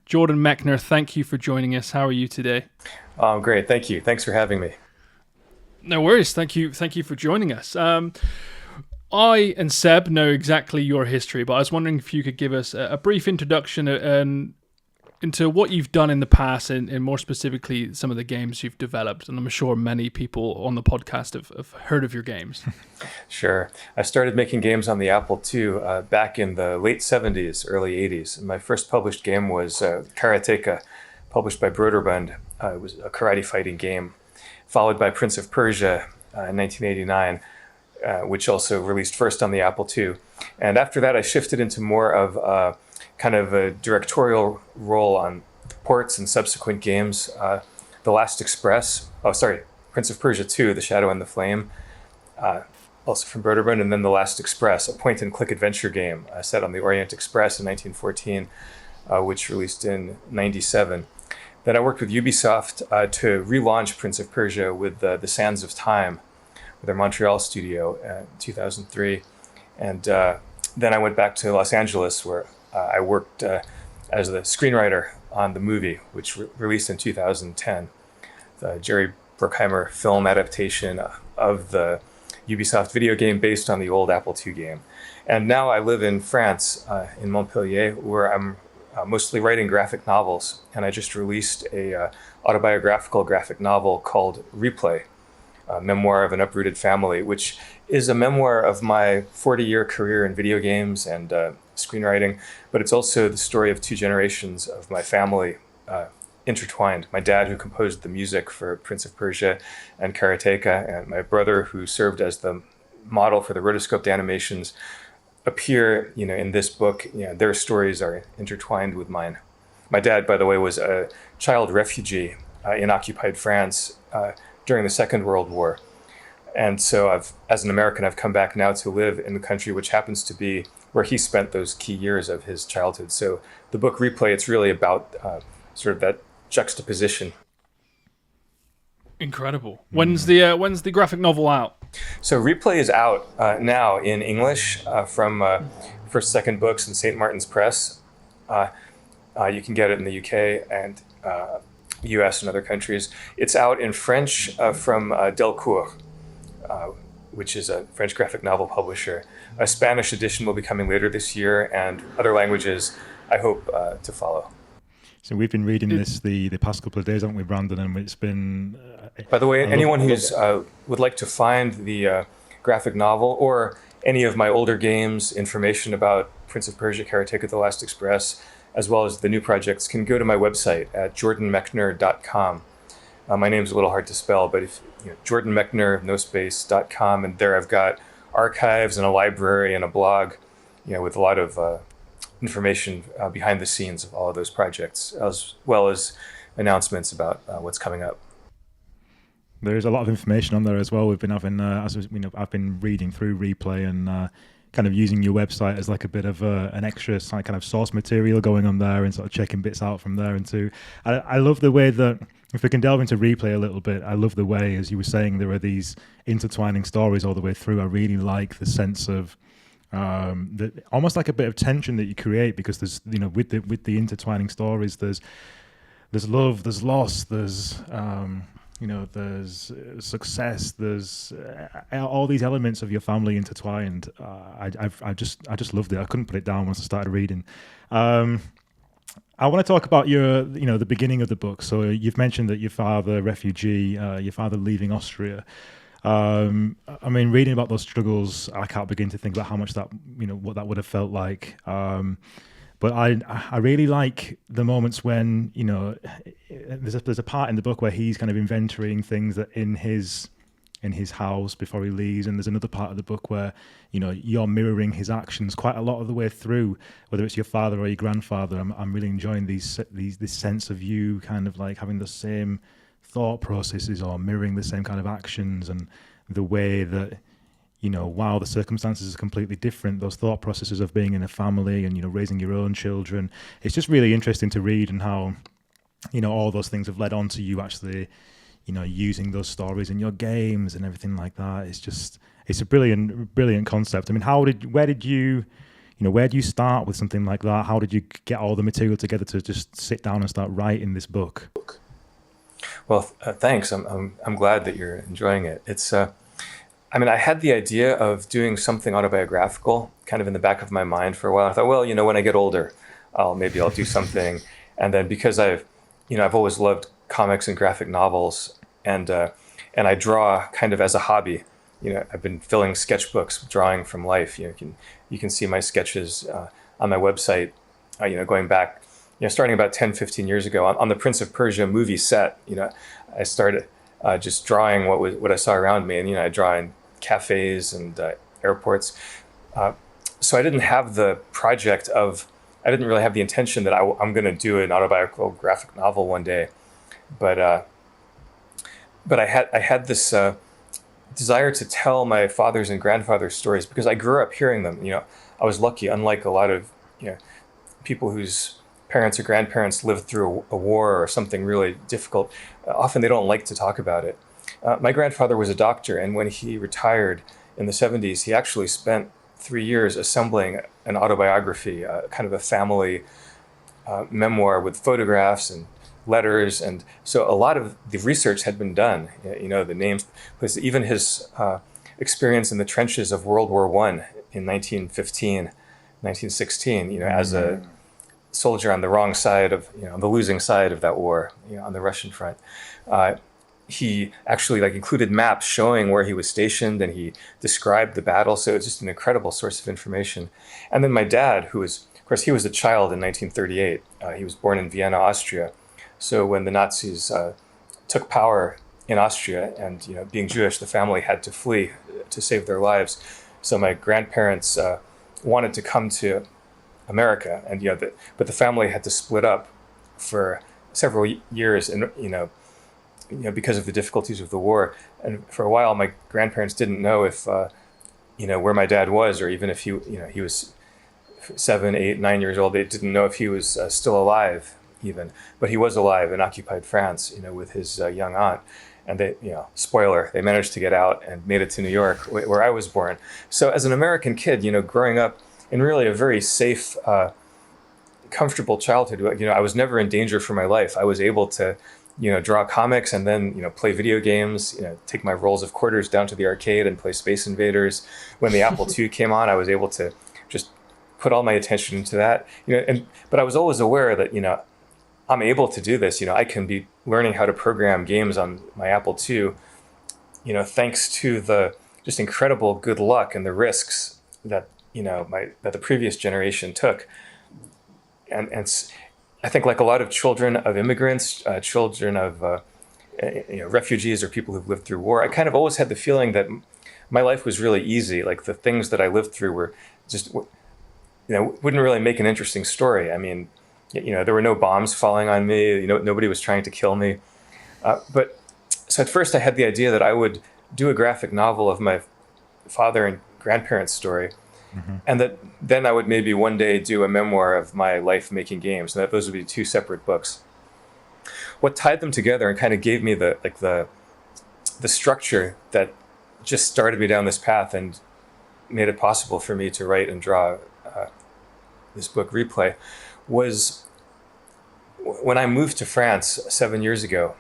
Jordan Mechner, thank you for joining us. How are you today? Great. Thank you. Thanks for having me. No worries. Thank you for joining us. I and Seb know exactly your history, but I was wondering if you could give us a brief introduction into what you've done in the past and more specifically some of the games you've developed. And I'm sure many people on the podcast have heard of your games. Sure. I started making games on the Apple II back in the late 70s, early 80s. My first published game was Karateka, published by Broderbund. It was a karate fighting game, followed by Prince of Persia in 1989, which also released first on the Apple II. And after that, I shifted into more of kind of a directorial role on ports and subsequent games. The Last Express, Prince of Persia 2, The Shadow and the Flame, also from Broderbund, and then The Last Express, a point-and-click adventure game set on the Orient Express in 1914, which released in 97. Then I worked with Ubisoft to relaunch Prince of Persia with The Sands of Time, with their Montreal studio in 2003. And then I went back to Los Angeles, where I worked as the screenwriter on the movie, which released in 2010. The Jerry Bruckheimer film adaptation of the Ubisoft video game based on the old Apple II game. And now I live in France, in Montpellier, where I'm mostly writing graphic novels. And I just released a autobiographical graphic novel called Replay, a memoir of an uprooted family, which is a memoir of my 40-year career in video games and screenwriting, but it's also the story of two generations of my family intertwined. My dad, who composed the music for Prince of Persia and Karateka, and my brother, who served as the model for the rotoscoped animations, appear, in this book. Their stories are intertwined with mine. My dad, by the way, was a child refugee in occupied France during the Second World War. And so as an American, I've come back now to live in the country which happens to be where he spent those key years of his childhood. So the book Replay, it's really about sort of that juxtaposition. Incredible. When's the graphic novel out? So Replay is out now in English from First Second Books and St. Martin's Press. You can get it in the UK and US and other countries. It's out in French from Delcourt, which is a French graphic novel publisher. A Spanish edition will be coming later this year, and other languages I hope to follow. So we've been reading this the past couple of days, haven't we, Brandon? And it's been... By the way, anyone who's would like to find the graphic novel or any of my older games, information about Prince of Persia, Karateka, The Last Express, as well as the new projects, can go to my website at jordanmechner.com. My name's a little hard to spell, but if Jordan Mechner, no space.com, and there I've got archives and a library and a blog, with a lot of information behind the scenes of all of those projects, as well as announcements about what's coming up. There's a lot of information on there as well. We've been having, I've been reading through Replay and kind of using your website as like a bit of an extra kind of source material going on there and sort of checking bits out from there. And too, I love the way that, if we can delve into Replay a little bit, I love the way, as you were saying, there are these intertwining stories all the way through. I really like the sense of almost like a bit of tension that you create, because there's, with the intertwining stories, there's love, there's loss, there's there's success, there's all these elements of your family intertwined. I just loved it. I couldn't put it down once I started reading. I want to talk about the beginning of the book. So you've mentioned that your father, refugee, your father leaving Austria. I mean, reading about those struggles, I can't begin to think about how much that, what that would have felt like. But I really like the moments when, there's a part in the book where he's kind of inventorying things that in his house before he leaves, and there's another part of the book where you're mirroring his actions quite a lot of the way through, whether it's your father or your grandfather. I'm really enjoying this sense of you kind of like having the same thought processes or mirroring the same kind of actions, and the way that while the circumstances are completely different, those thought processes of being in a family and raising your own children, it's just really interesting to read, and how all those things have led on to you actually using those stories in your games and everything like that. It's a brilliant concept. I mean, where did you where do you start with something like that? How did you get all the material together to just sit down and start writing this book? Well, thanks. I'm glad that you're enjoying it. It's I mean, I had the idea of doing something autobiographical kind of in the back of my mind for a while. I thought, well, when I get older, maybe I'll do something. And then because I've always loved comics and graphic novels, and I draw kind of as a hobby. I've been filling sketchbooks, drawing from life. You can see my sketches on my website. Going back, starting about 10, 15 years ago on the Prince of Persia movie set. I started just drawing what I saw around me, and I draw in cafes and airports. So I didn't have the project I didn't really have the intention that I'm going to do an autobiographical graphic novel one day, but I had this desire to tell my father's and grandfather's stories because I grew up hearing them. I was lucky, unlike a lot of people whose parents or grandparents lived through a war or something really difficult. Often they don't like to talk about it. My grandfather was a doctor, and when he retired in the 70s, he actually spent 3 years assembling an autobiography, kind of a family memoir with photographs and letters. And so a lot of the research had been done, the names, even his experience in the trenches of World War I in 1915, 1916, as a soldier on the wrong side of, the losing side of that war, on the Russian front. He actually included maps showing where he was stationed, and he described the battle. So it's just an incredible source of information. And then my dad, who was, of course, he was a child in 1938. He was born in Vienna, Austria. So when the Nazis took power in Austria, and being Jewish, the family had to flee to save their lives. So my grandparents wanted to come to America, and but the family had to split up for several years, and because of the difficulties of the war. And for a while, my grandparents didn't know if where my dad was, or even if he was 7, 8, 9 years old. They didn't know if he was still alive, even. But he was alive in occupied France, with his young aunt. And they, spoiler, they managed to get out and made it to New York, where I was born. So as an American kid, growing up in really a very safe, comfortable childhood, I was never in danger for my life. I was able to, draw comics and then, play video games, take my rolls of quarters down to the arcade and play Space Invaders. When the Apple II came on, I was able to just put all my attention into that, but I was always aware that, I'm able to do this. I can be learning how to program games on my Apple II, thanks to the just incredible good luck and the risks that, that the previous generation took. And I think, like a lot of children of immigrants, children of refugees, or people who've lived through war, I kind of always had the feeling that my life was really easy. Like the things that I lived through were just, wouldn't really make an interesting story. I mean, there were no bombs falling on me. Nobody was trying to kill me. But so at first I had the idea that I would do a graphic novel of my father and grandparents' story. Mm-hmm. And that then I would maybe one day do a memoir of my life making games. And that those would be two separate books. What tied them together and kind of gave me the structure that just started me down this path and made it possible for me to write and draw this book, Replay, was when I moved to France 7 years ago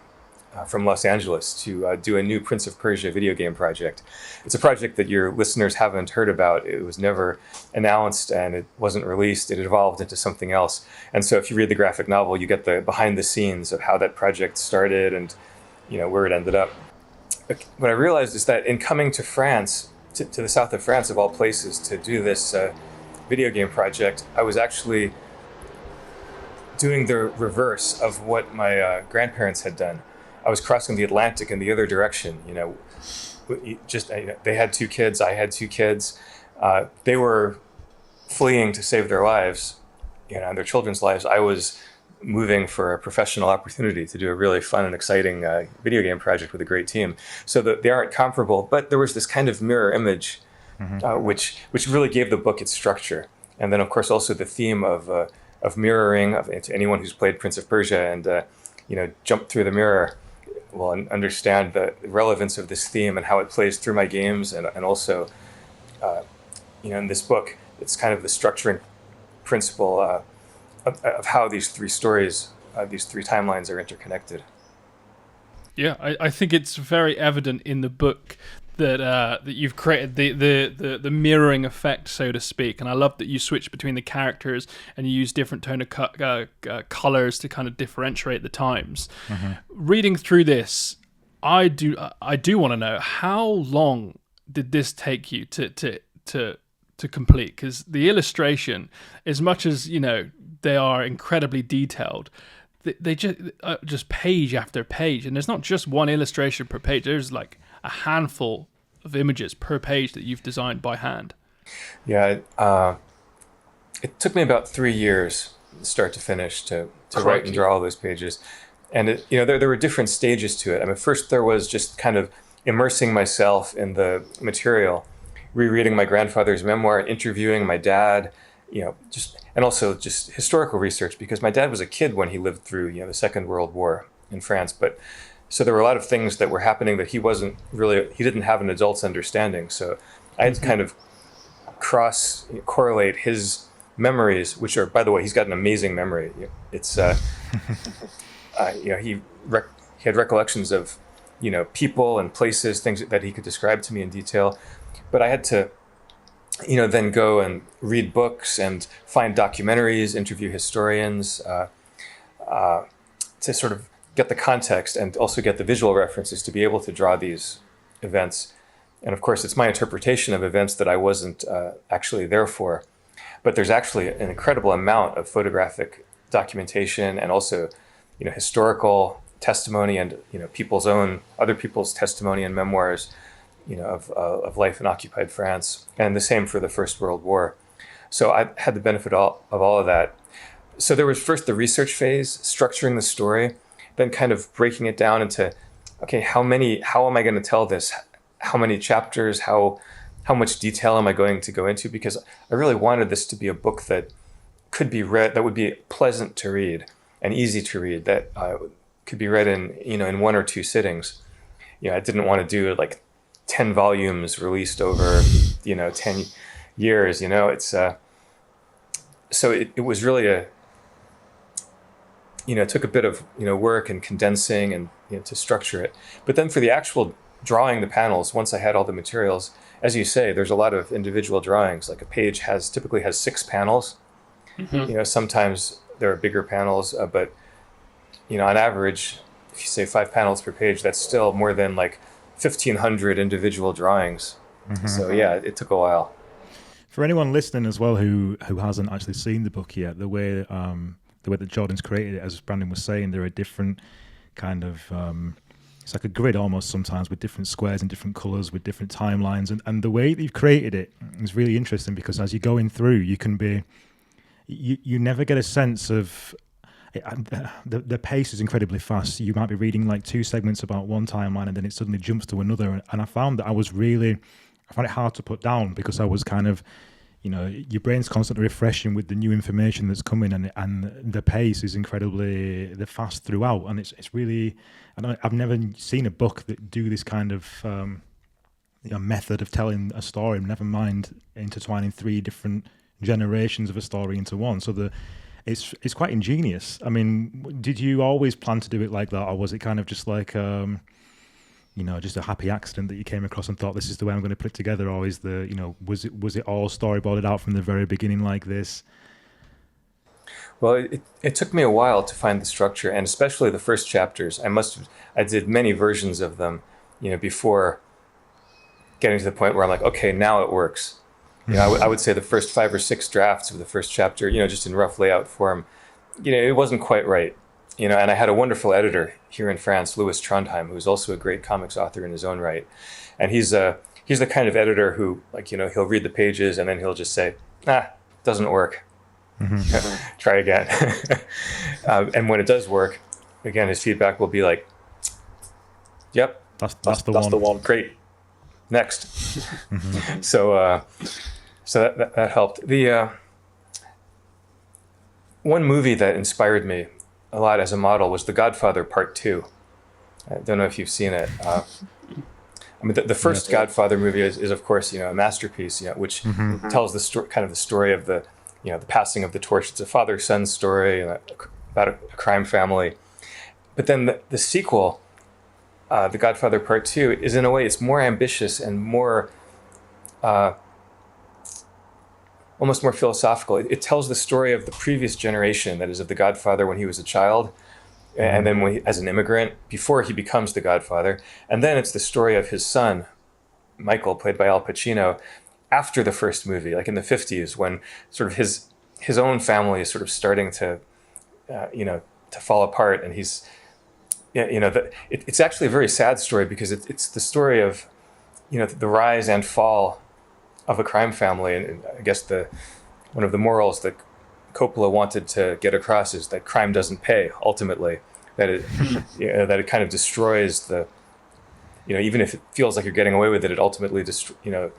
from Los Angeles to do a new Prince of Persia video game project. It's a project that your listeners haven't heard about. It was never announced and it wasn't released. It evolved into something else. And so if you read the graphic novel, you get the behind the scenes of how that project started and where it ended up. What I realized is that in coming to France, to the south of France of all places, to do this video game project, I was actually doing the reverse of what my grandparents had done. I was crossing the Atlantic in the other direction. They had 2 kids. I had 2 kids. They were fleeing to save their lives, and their children's lives. I was moving for a professional opportunity to do a really fun and exciting video game project with a great team. So that they aren't comparable, but there was this kind of mirror image, mm-hmm. which really gave the book its structure. And then, of course, also the theme of mirroring, to anyone who's played Prince of Persia and jump through the mirror will understand the relevance of this theme and how it plays through my games, and also in this book it's kind of the structuring principle of how these three stories, these three timelines are interconnected. Yeah, I think it's very evident in the book that that you've created the mirroring effect, so to speak. And I love that you switch between the characters and you use different tone of colors to kind of differentiate the times. Reading through this, I do want to know, how long did this take you to complete? Because the illustration, as much as they are incredibly detailed, they just page after page, and there's not just one illustration per page. There's like a handful of images per page that you've designed by hand. Yeah, it took me about 3 years, start to finish, to write and draw all those pages. And there were different stages to it. I mean, first there was just kind of immersing myself in the material, rereading my grandfather's memoir, interviewing my dad, and also just historical research, because my dad was a kid when he lived through, the Second World War in France. But so there were a lot of things that were happening that he didn't have an adult's understanding. So I had to kind of correlate his memories, which are, by the way, he's got an amazing memory. It's, he had recollections of, people and places, things that he could describe to me in detail. But I had to, then go and read books and find documentaries, interview historians, to sort of get the context and also get the visual references to be able to draw these events. And of course, it's my interpretation of events that I wasn't actually there for. But there's actually an incredible amount of photographic documentation and also, historical testimony and, other people's testimony and memoirs, of life in occupied France, and the same for the First World War. So I had the benefit of all of that. So there was first the research phase, structuring the story, then kind of breaking it down into, okay, how am I going to tell this? How many chapters? How much detail am I going to go into? Because I really wanted this to be a book that could be read, that would be pleasant to read and easy to read, that could be read in 1 or 2 sittings. I didn't want to do like 10 volumes released over 10 years. It's so it was really it took a bit of work and condensing and to structure it. But then for the actual drawing the panels, once I had all the materials, as you say, there's a lot of individual drawings. Like a page typically has 6 panels. Sometimes there are bigger panels, but on average, if you say 5 panels per page, that's still more than like 1,500 individual drawings. So yeah, it took a while. For anyone listening as well who hasn't actually seen the book yet, the way that Jordan's created it, as Brandon was saying, there are different kind of it's like a grid almost sometimes, with different squares and different colors with different timelines, and the way that you've created it is really interesting, because as you're going through, you never get a sense of the pace is incredibly fast. You might be reading like 2 segments about one timeline, and then it suddenly jumps to another. And I found that I found it hard to put down, because I was kind of, your brain's constantly refreshing with the new information that's coming, and the pace is incredibly fast throughout. And it's really, I've never seen a book that do this kind of method of telling a story, never mind intertwining 3 different generations of a story into one. So it's quite ingenious. I mean, did you always plan to do it like that, or was it kind of just like just a happy accident that you came across and thought, this is the way I'm going to put it together? Or was it all storyboarded out from the very beginning like this? Well, it took me a while to find the structure, and especially the first chapters. I did many versions of them, before getting to the point where I'm like, okay, now it works. I would say the first 5 or 6 drafts of the first chapter, just in rough layout form, it wasn't quite right. And I had a wonderful editor here in France, Louis Trondheim, who's also a great comics author in his own right. And he's the kind of editor who, he'll read the pages and then he'll just say, doesn't work. Try again. And when it does work, again, his feedback will be like, yep, that's the one. Great. Next. So that helped. The one movie that inspired me a lot as a model was The Godfather Part 2. I don't know if you've seen it. I mean, the first Godfather movie is of course, a masterpiece, which tells the story, kind of the story of the passing of the torch. It's a father-son story about a crime family. But then the sequel, The Godfather Part 2, is in a way, it's more ambitious and more, almost more philosophical. It tells the story of the previous generation, that is, of the Godfather when he was a child, and then as an immigrant, before he becomes the Godfather. And then it's the story of his son, Michael, played by Al Pacino, after the first movie, like in the 50s, when sort of his own family is sort of starting to, to fall apart. And he's, it's actually a very sad story, because it's the story of, the rise and fall of a crime family. And I guess one of the morals that Coppola wanted to get across is that crime doesn't pay, ultimately, that it kind of destroys even if it feels like you're getting away with it, it ultimately the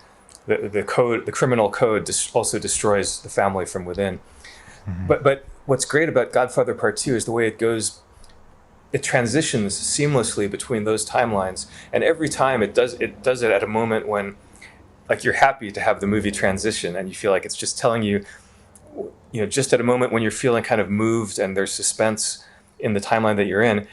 criminal code also destroys the family from within. But what's great about Godfather Part 2 is the way it transitions seamlessly between those timelines, and every time it does it at a moment when, like, you're happy to have the movie transition, and you feel like it's just telling you, just at a moment when you're feeling kind of moved and there's suspense in the timeline that you're in,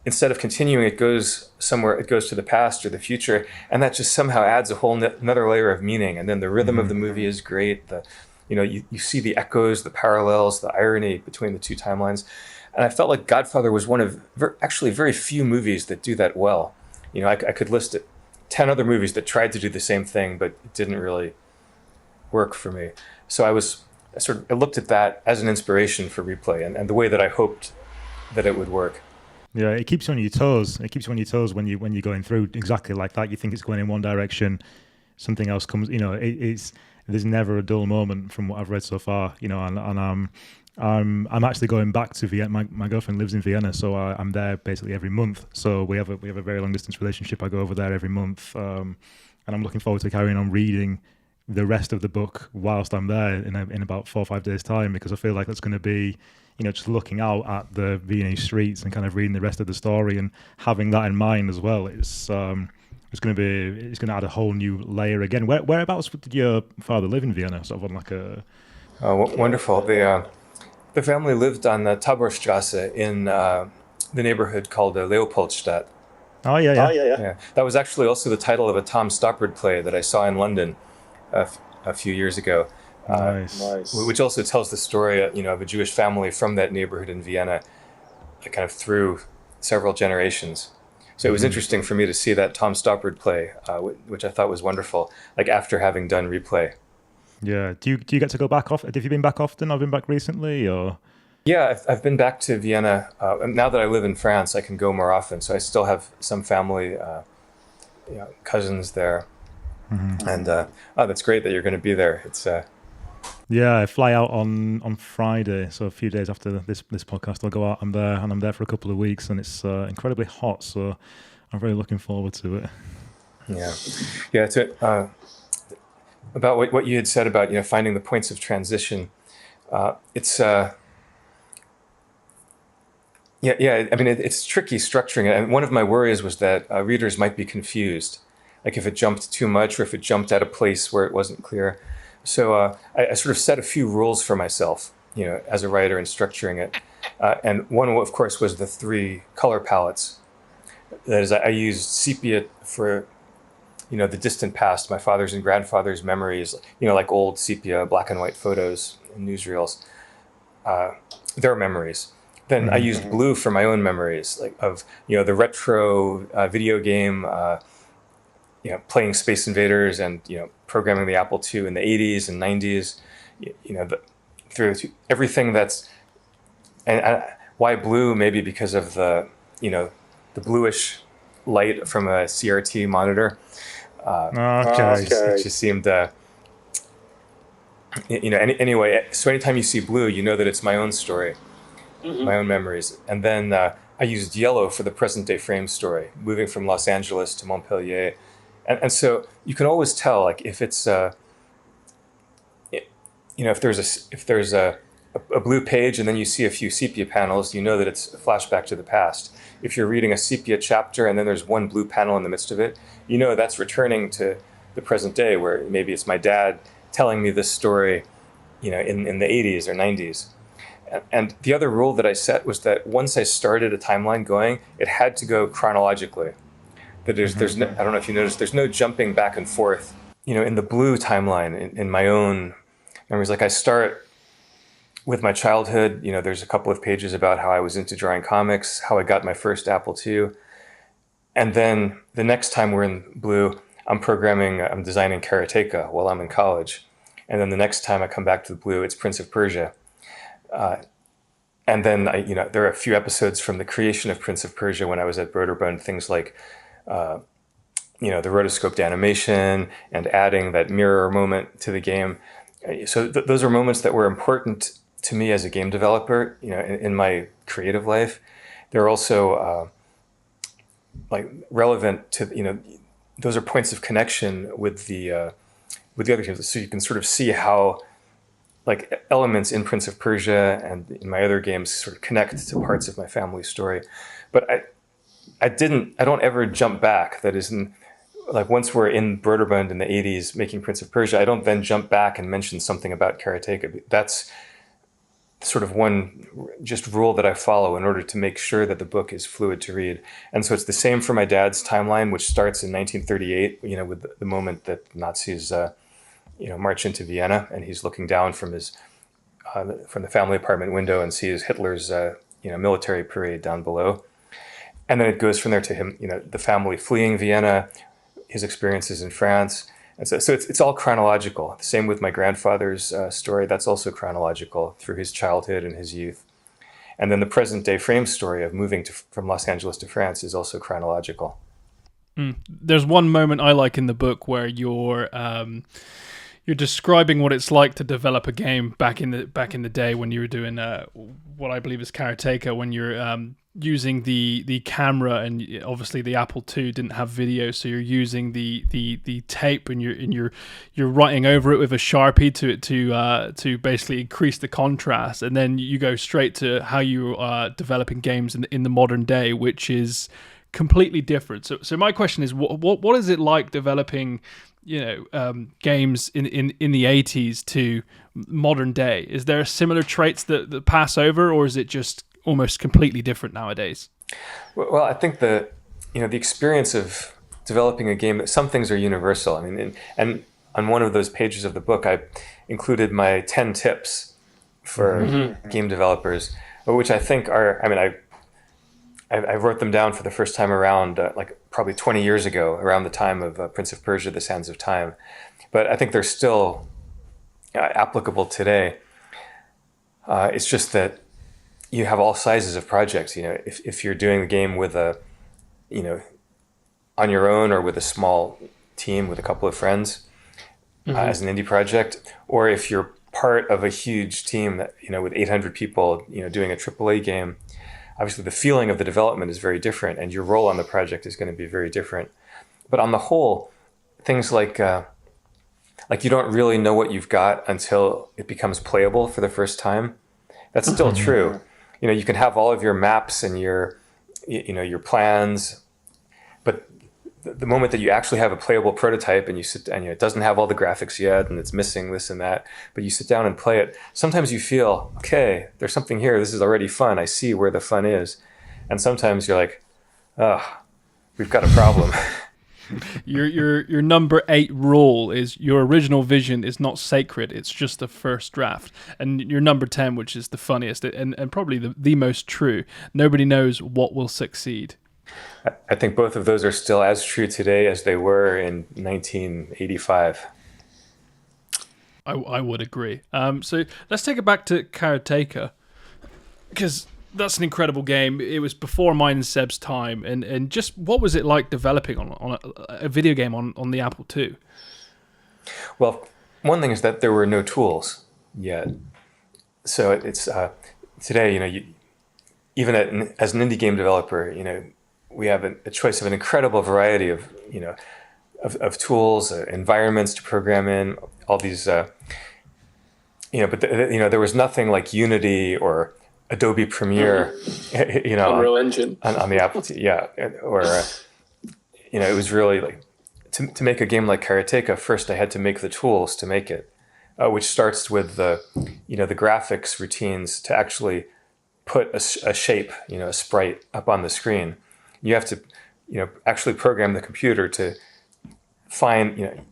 instead of continuing, it goes somewhere, it goes to the past or the future, and that just somehow adds a whole another layer of meaning. And then the rhythm of the movie is great. You see the echoes, the parallels, the irony between the two timelines. And I felt like Godfather was one of actually very few movies that do that well. I could list 10 other movies that tried to do the same thing, but it didn't really work for me. So I looked at that as an inspiration for Replay, and the way that I hoped that it would work. Yeah, it keeps you on your toes. It keeps you on your toes when you're going through exactly like that. You think it's going in one direction, something else comes. There's never a dull moment from what I've read so far. And I'm actually going back to Vienna. My girlfriend lives in Vienna, so I'm there basically every month. So we have a very long distance relationship. I go over there every month, and I'm looking forward to carrying on reading the rest of the book whilst I'm there in about 4 or 5 days' time, because I feel like that's going to be, just looking out at the Viennese streets and kind of reading the rest of the story and having that in mind as well. It's going to add a whole new layer again. Whereabouts did your father live in Vienna? Sort of on like a. Oh, wonderful! The family lived on the Taborstrasse in the neighborhood called Leopoldstadt. Oh yeah. That was actually also the title of a Tom Stoppard play that I saw in London a few years ago. Nice. Which also tells the story, of a Jewish family from that neighborhood in Vienna, kind of through several generations. So it was interesting for me to see that Tom Stoppard play, which I thought was wonderful, like after having done Replay. Yeah. Do you get to go back off? Have you been back often? I've been back recently, or? Yeah, I've been back to Vienna. Now that I live in France, I can go more often. So I still have some family, cousins there. And that's great that you're going to be there. It's yeah, I fly out on Friday, so a few days after this podcast, I'll go out. I'm there for a couple of weeks, and it's incredibly hot. So I'm really looking forward to it. Yeah. About what you had said about finding the points of transition. It's I mean, it's tricky structuring it. And one of my worries was that readers might be confused, like if it jumped too much or if it jumped at a place where it wasn't clear. So I sort of set a few rules for myself, as a writer in structuring it. And one, of course, was the 3 color palettes. That is, I used sepia for, the distant past, my father's and grandfather's memories, like old sepia black and white photos and newsreels, their memories. Then I used blue for my own memories, like of, the retro video game, playing Space Invaders and, programming the Apple II in the 80s and 90s, through everything that's, and why blue? Maybe because of the bluish light from a CRT monitor. It just seemed, anyway, so anytime you see blue, you know that it's my own story, my own memories. And then I used yellow for the present day frame story, moving from Los Angeles to Montpellier. And so you can always tell, like, if it's if there's a a blue page and then you see a few sepia panels, you know that it's a flashback to the past. If you're reading a sepia chapter and then there's one blue panel in the midst of it, you know that's returning to the present day, where maybe it's my dad telling me this story, in the 80s or 90s. And the other rule that I set was that once I started a timeline going, it had to go chronologically. That there's no, I don't know if you noticed, there's no jumping back and forth. In the blue timeline, in my own memories, like I start with my childhood. There's a couple of pages about how I was into drawing comics, how I got my first Apple II. And then the next time we're in blue, I'm designing Karateka while I'm in college. And then the next time I come back to the blue, it's Prince of Persia. And then there are a few episodes from the creation of Prince of Persia when I was at Broderbund, things like, the rotoscoped animation and adding that mirror moment to the game. So those are moments that were important to me as a game developer, in my creative life. They're also relevant to, those are points of connection with the other games. So you can sort of see how elements in Prince of Persia and in my other games sort of connect to parts of my family's story. But I don't ever jump back. That is, once we're in Broderbund in the 80s making Prince of Persia, I don't then jump back and mention something about Karateka. That's sort of one just rule that I follow in order to make sure that the book is fluid to read. And so it's the same for my dad's timeline, which starts in 1938, with the moment that Nazis, march into Vienna, and he's looking down from the family apartment window and sees Hitler's, military parade down below. And then it goes from there to him, the family fleeing Vienna, his experiences in France. And so it's all chronological. The same with my grandfather's story. That's also chronological through his childhood and his youth. And then the present day frame story of moving from Los Angeles to France is also chronological. There's one moment I like in the book where you're describing what it's like to develop a game back in the day when you were doing what I believe is Karateka, when you're using the camera, and obviously the Apple II didn't have video, so you're using the tape, and you're writing over it with a Sharpie to basically increase the contrast, and then you go straight to how you are developing games in the modern day, which is completely different. So my question is, what is it like developing games in the 80s to modern day? Is there similar traits that pass over, or is it just almost completely different nowadays? Well, I think the experience of developing a game, some things are universal. I mean, and on one of those pages of the book, I included my 10 tips for game developers, which I think are, I wrote them down for the first time around probably 20 years ago, around the time of Prince of Persia, The Sands of Time. But I think they're still applicable today. It's just that you have all sizes of projects. If you're doing the game with on your own, or with a small team with a couple of friends as an indie project, or if you're part of a huge team that, with 800 people, doing a AAA game, obviously the feeling of the development is very different, and your role on the project is going to be very different. But on the whole, things like you don't really know what you've got until it becomes playable for the first time. That's still true. You can have all of your maps and your plans, but the moment that you actually have a playable prototype and you sit and it doesn't have all the graphics yet and it's missing this and that, but you sit down and play it, sometimes you feel, okay, there's something here. This is already fun. I see where the fun is. And sometimes you're like, oh, we've got a problem. Your number 8 rule is your original vision is not sacred, it's just the first draft. And your number 10, which is the funniest and probably the most true, nobody knows what will succeed. I think both of those are still as true today as they were in 1985. I would agree. So let's take it back to Karateka, because that's an incredible game. It was before mine and Seb's time, and just what was it like developing on a video game on the Apple II? Well, one thing is that there were no tools yet. So it's today, even as an indie game developer, we have a choice of an incredible variety of tools, environments to program in, all these but there was nothing like Unity or Adobe Premiere, Unreal Engine on the Apple II, yeah, or it was really like to make a game like Karateka. First, I had to make the tools to make it, which starts with the graphics routines to actually put a shape, a sprite up on the screen. You have to, actually program the computer to find,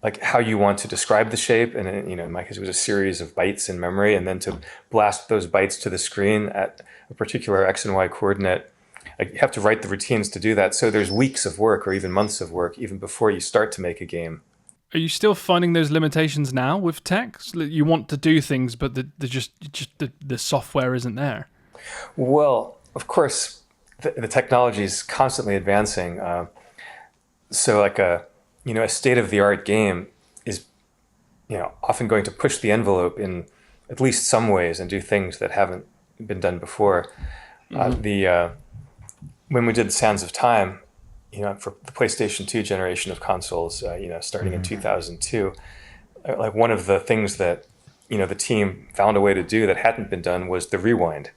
like how you want to describe the shape. And, in my case, it was a series of bytes in memory, and then to blast those bytes to the screen at a particular X and Y coordinate. Like you have to write the routines to do that. So there's weeks of work or even months of work even before you start to make a game. Are you still finding those limitations now with tech? You want to do things, but the software isn't there. Well, of course, the technology is constantly advancing. So like a state-of-the-art game is, often going to push the envelope in at least some ways and do things that haven't been done before. When we did Sands of Time, for the PlayStation 2 generation of consoles, starting in 2002, like one of the things that, the team found a way to do that hadn't been done was the rewind.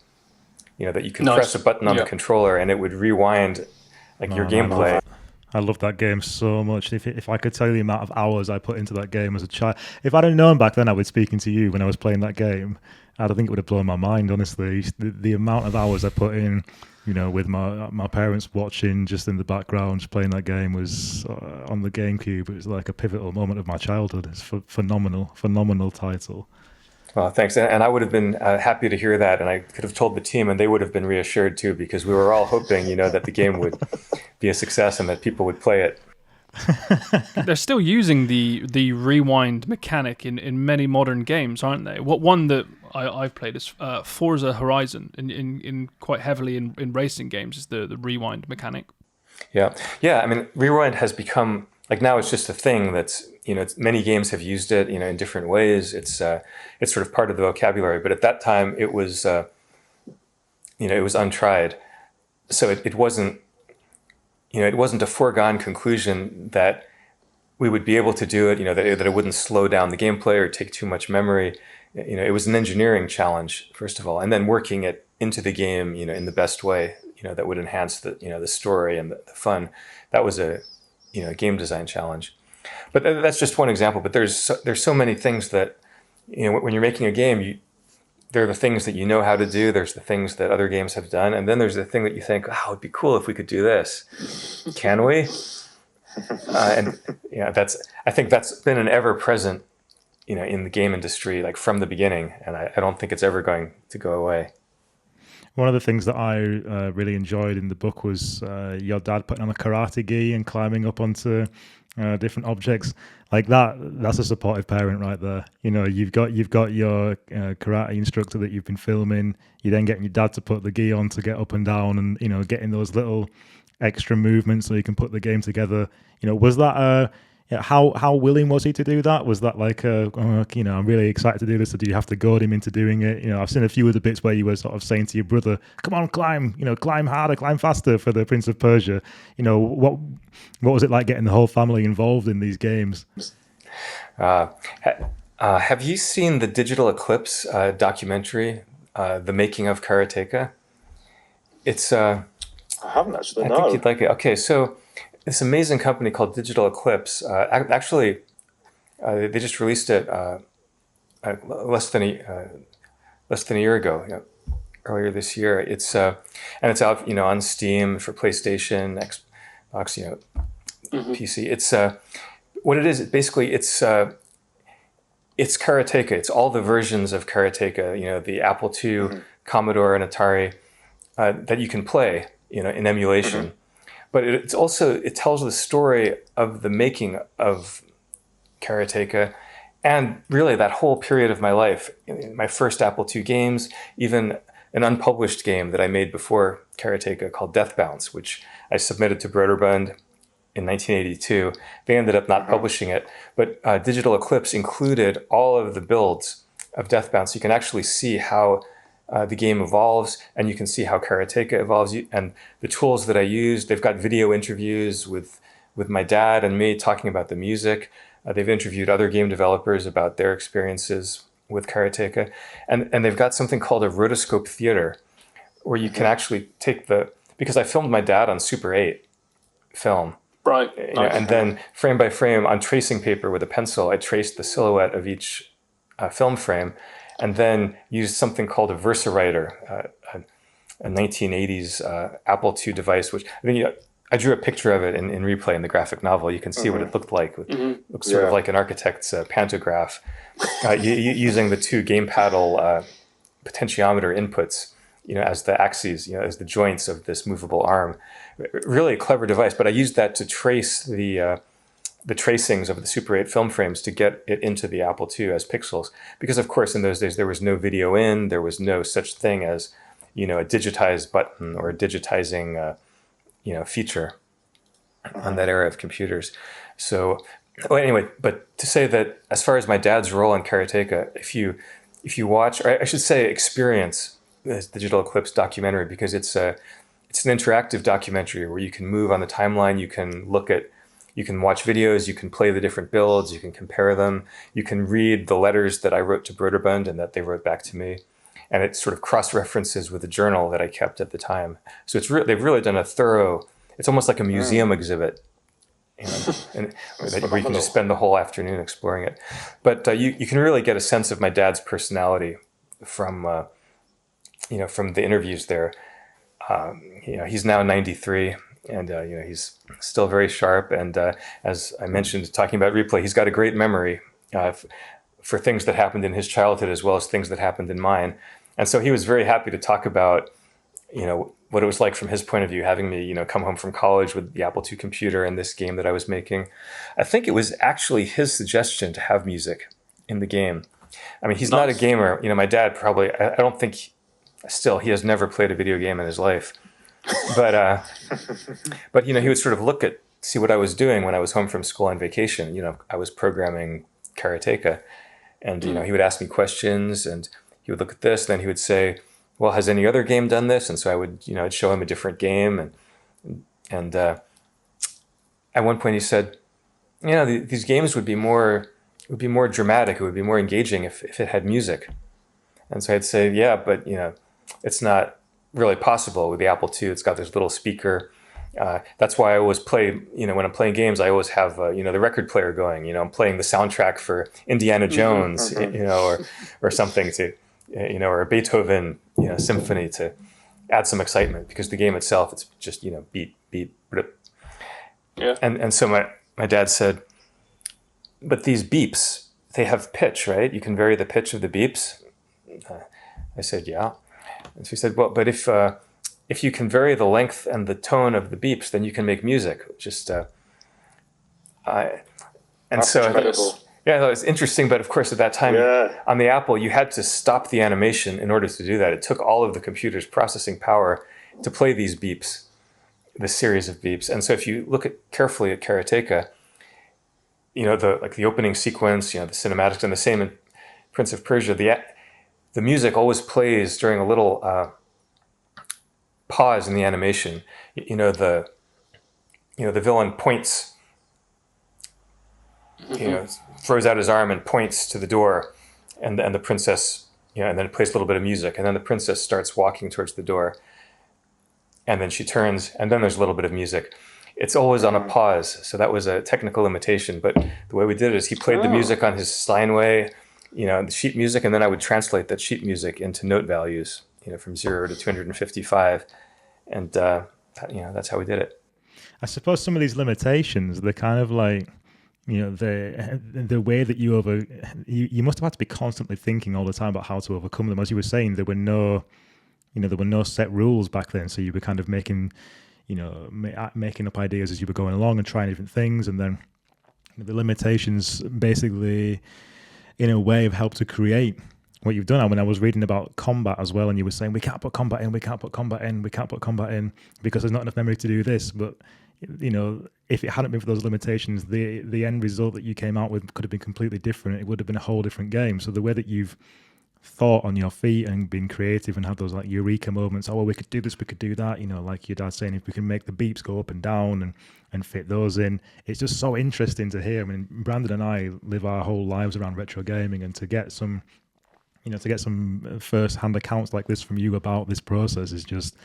That you can press a button on the controller and it would rewind like your gameplay. I love that game so much. If I could tell you the amount of hours I put into that game as a child, if I'd have known back then I was speaking to you when I was playing that game, I don't think it would have blown my mind, honestly. The amount of hours I put in, with my parents watching just in the background, just playing that game was on the GameCube. It was like a pivotal moment of my childhood. It's phenomenal title. Well, thanks. And I would have been happy to hear that. And I could have told the team and they would have been reassured too, because we were all hoping, that the game would be a success and that people would play it. They're still using the rewind mechanic in many modern games, aren't they? What one that I've played is Forza Horizon in quite heavily in racing games is the rewind mechanic. Yeah. I mean, rewind has become like now it's just a thing that's many games have used it in different ways. It's sort of part of the vocabulary, but at that time it was it was untried, so it wasn't. It wasn't a foregone conclusion that we would be able to do it, that it wouldn't slow down the gameplay or take too much memory. It was an engineering challenge, first of all, and then working it into the game, in the best way, that would enhance the story and the fun. That was a game design challenge. But that's just one example. But there's so many things that, when you're making a game, there are the things that you know how to do. There's the things that other games have done. And then there's the thing that you think, oh, it'd be cool if we could do this. Can we? I think that's been an ever-present, in the game industry, like from the beginning. And I don't think it's ever going to go away. One of the things that I really enjoyed in the book was your dad putting on a karate gi and climbing up onto different objects like that. That's a supportive parent right there. You've got your karate instructor that you've been filming. You then getting your dad to put the gi on to get up and down, and getting those little extra movements so you can put the game together. Was that how willing was he to do that? Was that like I'm really excited to do this, or do you have to goad him into doing it? I've seen a few of the bits where you were sort of saying to your brother, come on, climb harder, climb faster for the Prince of Persia. What was it like getting the whole family involved in these games? Have you seen the Digital Eclipse documentary, The Making of Karateka? It's I haven't actually. I think you'd like it. Okay, so this amazing company called Digital Eclipse, actually, they just released it less than a year ago, earlier this year. It's and it's out, on Steam for PlayStation, Xbox, PC. It's what it is. Basically, it's Karateka. It's all the versions of Karateka. The Apple II, Commodore, and Atari that you can play, in emulation. But it tells the story of the making of Karateka, and really that whole period of my life. My first Apple II games, even an unpublished game that I made before Karateka called Death Bounce, which I submitted to Broderbund in 1982. They ended up not publishing it, but Digital Eclipse included all of the builds of Death Bounce. You can actually see how the game evolves, and you can see how Karateka evolves. And the tools that I used, they've got video interviews with my dad and me talking about the music. They've interviewed other game developers about their experiences with Karateka, and they've got something called a rotoscope theater, where you can actually take because I filmed my dad on Super 8 film. Right. And then frame by frame on tracing paper with a pencil, I traced the silhouette of each film frame, and then used something called a VersaWriter, a 1980s Apple II device, which I think I drew a picture of it in Replay in the graphic novel. You can see what it looked like. It looks sort of like an architect's pantograph, using the two game paddle potentiometer inputs, as the axes, as the joints of this movable arm. Really a clever device, but I used that to trace the tracings of the Super 8 film frames to get it into the Apple II as pixels. Because of course in those days there was no video in, there was no such thing as, a digitized button or a digitizing, feature on that era of computers. So anyway, but to say that as far as my dad's role in Karateka, if you watch, or I should say experience this Digital Eclipse documentary, because it's an interactive documentary where you can move on the timeline, you can watch videos, you can play the different builds, you can compare them, you can read the letters that I wrote to Broderbund and that they wrote back to me, and it sort of cross-references with the journal that I kept at the time. So they've really done a thorough, it's almost like a museum exhibit, and where you can just spend the whole afternoon exploring it. But you can really get a sense of my dad's personality from the interviews there. He's now 93, and he's still very sharp. And as I mentioned, talking about Replay, he's got a great memory for things that happened in his childhood as well as things that happened in mine. And so he was very happy to talk about, what it was like from his point of view, having me, come home from college with the Apple II computer and this game that I was making. I think it was actually his suggestion to have music in the game. I mean, he's not a gamer. My dad probably, I don't think, still, he has never played a video game in his life. But he would sort of see what I was doing when I was home from school on vacation. I was programming Karateka, and he would ask me questions, and he would look at this, then he would say, well, has any other game done this? And so I would, I'd show him a different game, and at one point he said, these games would be more dramatic, it would be more engaging if it had music. And so I'd say, yeah, but it's not really possible with the Apple II. It's got this little speaker. That's why I always play, when I'm playing games, I always have, the record player going. I'm playing the soundtrack for Indiana Jones, or something to, or a Beethoven, symphony to add some excitement, because the game itself, it's just, beat, beat, blip. Yeah. And so my dad said, but these beeps, they have pitch, right? You can vary the pitch of the beeps. I said, yeah. And so he said, well, but if you can vary the length and the tone of the beeps, then you can make music. It's interesting. But of course, at that time on the Apple, you had to stop the animation in order to do that. It took all of the computer's processing power to play these beeps, this series of beeps. And so if you look carefully at Karateka, the opening sequence, the cinematics, and the same in Prince of Persia, the music always plays during a little pause in the animation. The villain points, throws out his arm and points to the door, and the princess, and then it plays a little bit of music, and then the princess starts walking towards the door, and then she turns, and then there's a little bit of music. It's always on a pause, so that was a technical limitation. But the way we did it is he played the music on his Steinway, the sheet music, and then I would translate that sheet music into note values, from 0 to 255, and that's how we did it. I suppose some of these limitations, they're kind of like, the way that you must have had to be constantly thinking all the time about how to overcome them. As you were saying, there were no set rules back then, so you were kind of making up ideas as you were going along and trying different things, and then the limitations basically, in a way, have helped to create what you've done. And when I was reading about combat as well, and you were saying, we can't put combat in because there's not enough memory to do this. But, if it hadn't been for those limitations, the end result that you came out with could have been completely different. It would have been a whole different game. So the way that you've thought on your feet and been creative and had those like eureka moments, oh, well, we could do this, we could do that, like your dad saying, if we can make the beeps go up and down and fit those in, it's just so interesting to hear. I mean, Brandon and I live our whole lives around retro gaming, and to get some to get some first-hand accounts like this from you about this process is just,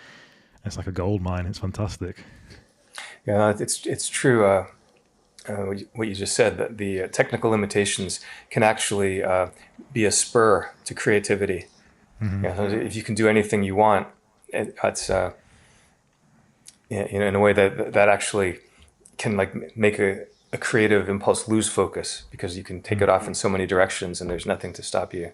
it's like a gold mine. It's fantastic. Yeah, it's true. What you just said, that the technical limitations can actually be a spur to creativity. Yeah, so if you can do anything you want, it's in a way that actually can like make a creative impulse lose focus, because you can take it off in so many directions and there's nothing to stop you.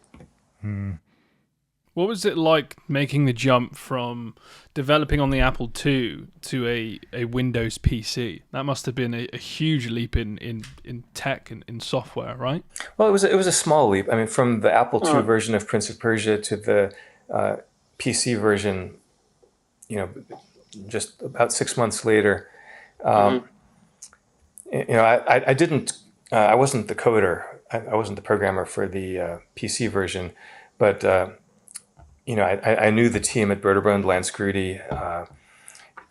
What was it like making the jump from developing on the Apple II to a Windows PC? That must have been a huge leap in tech and in software, right? Well, it was a small leap. I mean, from the Apple II version of Prince of Persia to the PC version, just about 6 months later. I didn't. I wasn't the coder. I wasn't the programmer for the PC version, but I knew the team at Broderbund, Lance Grudy,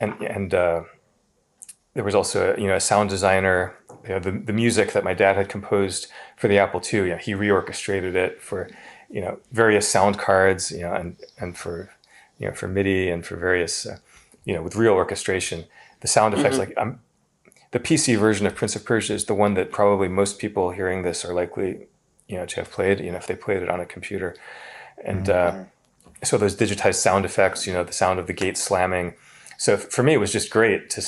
and there was also a sound designer. The music that my dad had composed for the Apple II, he reorchestrated it for various sound cards, and for for MIDI and for various with real orchestration. The sound effects, the PC version of Prince of Persia is the one that probably most people hearing this are likely to have played, if they played it on a computer, and so those digitized sound effects, the sound of the gate slamming. So for me, it was just great to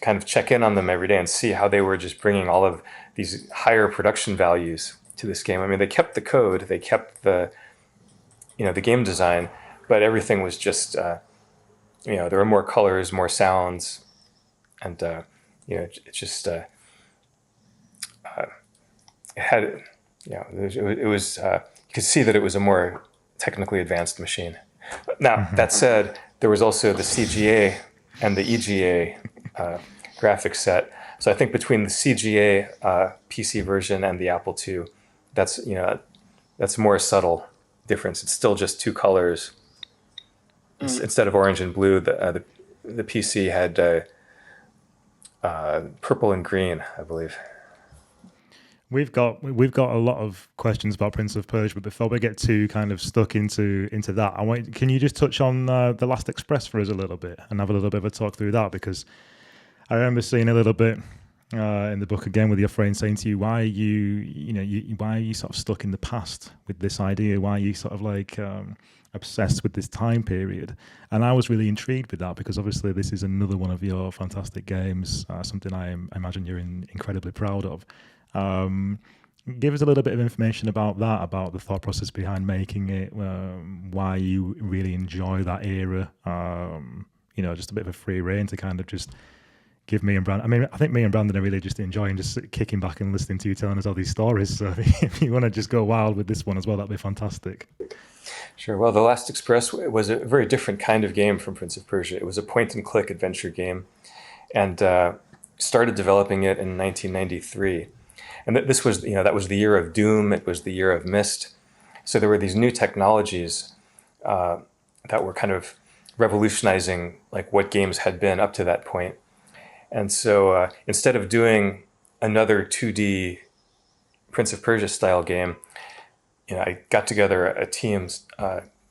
kind of check in on them every day and see how they were just bringing all of these higher production values to this game. I mean, they kept the code, they kept the the game design, but everything was just there were more colors, more sounds, and it just it had it was you could see that it was a more technically advanced machine. Now, that said, there was also the CGA and the EGA graphics set. So I think between the CGA PC version and the Apple II, that's a more subtle difference. It's still just two colors. Instead of orange and blue, the PC had purple and green, I believe. We've got a lot of questions about Prince of Persia, but before we get too kind of stuck into that, can you just touch on the Last Express for us a little bit and have a little bit of a talk through that? Because I remember seeing a little bit in the book again with your friend saying to you, why are you sort of stuck in the past with this idea? Why are you sort of like obsessed with this time period? And I was really intrigued with that, because obviously this is another one of your fantastic games, something I imagine you're incredibly proud of. Give us a little bit of information about that, about the thought process behind making it, why you really enjoy that era, just a bit of a free rein to kind of just give me and Brandon. I mean, I think me and Brandon are really just enjoying just kicking back and listening to you telling us all these stories. So if you want to just go wild with this one as well, that'd be fantastic. Sure. Well, The Last Express was a very different kind of game from Prince of Persia. It was a point-and-click adventure game, and started developing it in 1993. And this was, that was the year of Doom. It was the year of Myst. So there were these new technologies that were kind of revolutionizing like what games had been up to that point. And so instead of doing another 2D Prince of Persia style game, I got together a team,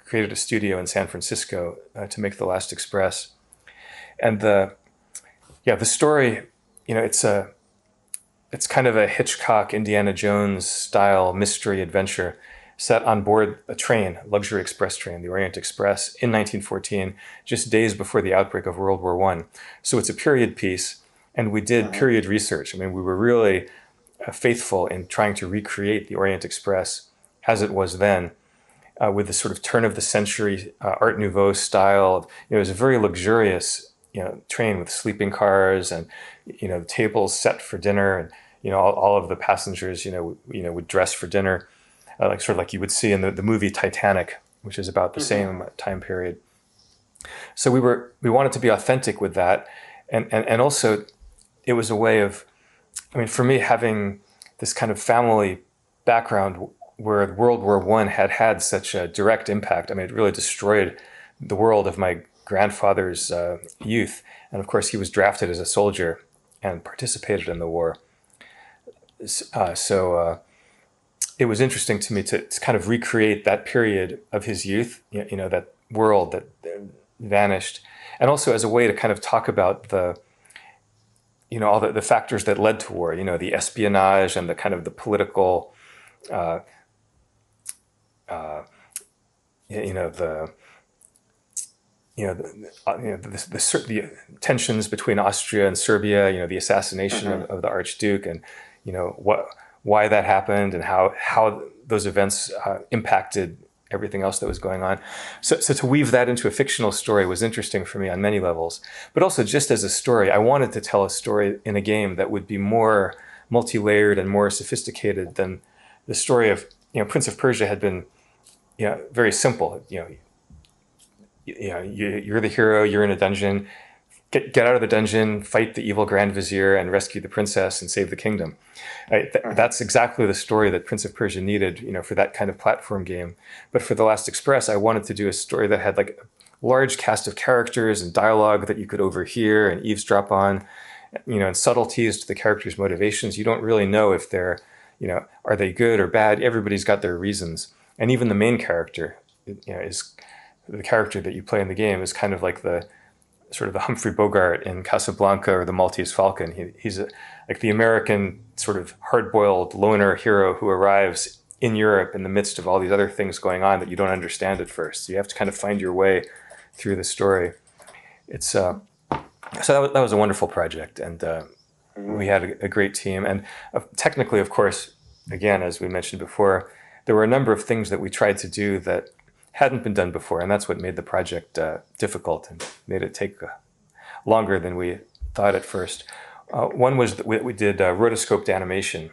created a studio in San Francisco to make The Last Express. And the story, it's kind of a Hitchcock, Indiana Jones style mystery adventure set on board a train, luxury express train, the Orient Express, in 1914, just days before the outbreak of World War I. So it's a period piece, and we did period research. I mean, we were really faithful in trying to recreate the Orient Express as it was then, with the sort of turn of the century Art Nouveau style. It was a very luxurious train with sleeping cars and tables set for dinner, and all of the passengers would dress for dinner, like you would see in the movie Titanic, which is about the same time period. So we wanted to be authentic with that, and also it was a way of, I mean, for me, having this kind of family background where World War I had such a direct impact. I mean, it really destroyed the world of my grandfather's youth, and of course he was drafted as a soldier and participated in the war. it was interesting to me to kind of recreate that period of his youth, that world that vanished, and also as a way to kind of talk about all the factors that led to war, the espionage and the kind of the political, uh, the the tensions between Austria and Serbia, the assassination of the Archduke, and why that happened, and how those events impacted everything else that was going on. So to weave that into a fictional story was interesting for me on many levels. But also just as a story, I wanted to tell a story in a game that would be more multi-layered and more sophisticated than the story of, Prince of Persia had been, very simple. You're the hero, you're in a dungeon, get out of the dungeon, fight the evil Grand Vizier, and rescue the princess and save the kingdom. That's exactly the story that Prince of Persia needed, for that kind of platform game. But for The Last Express, I wanted to do a story that had like a large cast of characters and dialogue that you could overhear and eavesdrop on, and subtleties to the characters' motivations. You don't really know if they're, are they good or bad? Everybody's got their reasons. And even the main character, is the character that you play in the game is kind of like the sort of the Humphrey Bogart in Casablanca or the Maltese Falcon. He's like the American sort of hard-boiled loner hero who arrives in Europe in the midst of all these other things going on that you don't understand at first. So you have to kind of find your way through the story. It's so that was a wonderful project, and we had a great team. And technically, of course, again, as we mentioned before, there were a number of things that we tried to do that hadn't been done before, and that's what made the project difficult and made it take longer than we thought at first. One was that we did rotoscoped animation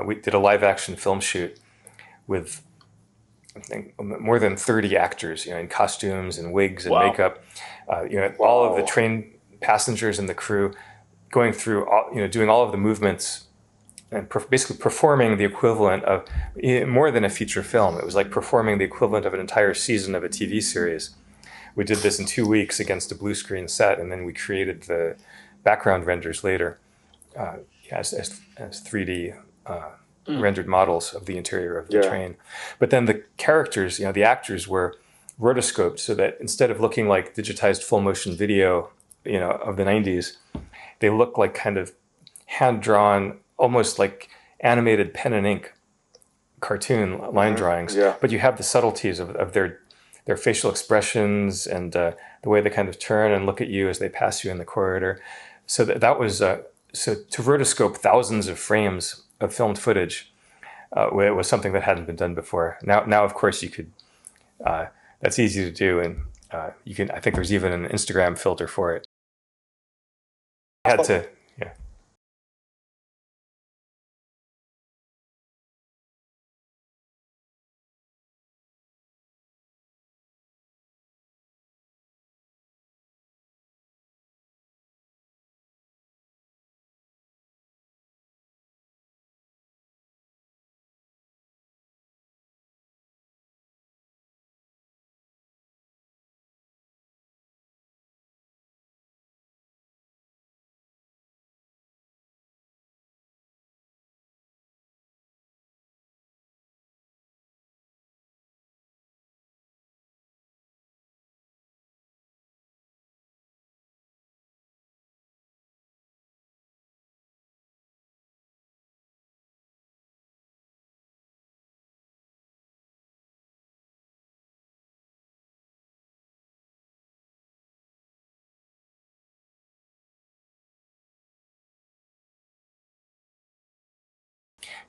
we did a live action film shoot with, I think, more than 30 actors, in costumes and wigs and makeup, all of the train passengers and the crew going through, doing all of the movements and basically performing the equivalent of more than a feature film. It was like performing the equivalent of an entire season of a TV series. We did this in 2 weeks against a blue screen set, and then we created the background renders later as 3D rendered models of the interior of the train. But then the characters, the actors were rotoscoped so that instead of looking like digitized full motion video, of the 90s, they look like kind of hand-drawn, almost like animated pen and ink cartoon line drawings. But you have the subtleties of their facial expressions and the way they kind of turn and look at you as they pass you in the corridor. So that was so to rotoscope thousands of frames of filmed footage. It was something that hadn't been done before. Now of course you could. That's easy to do, and you can. I think there's even an Instagram filter for it. I had to. Yeah.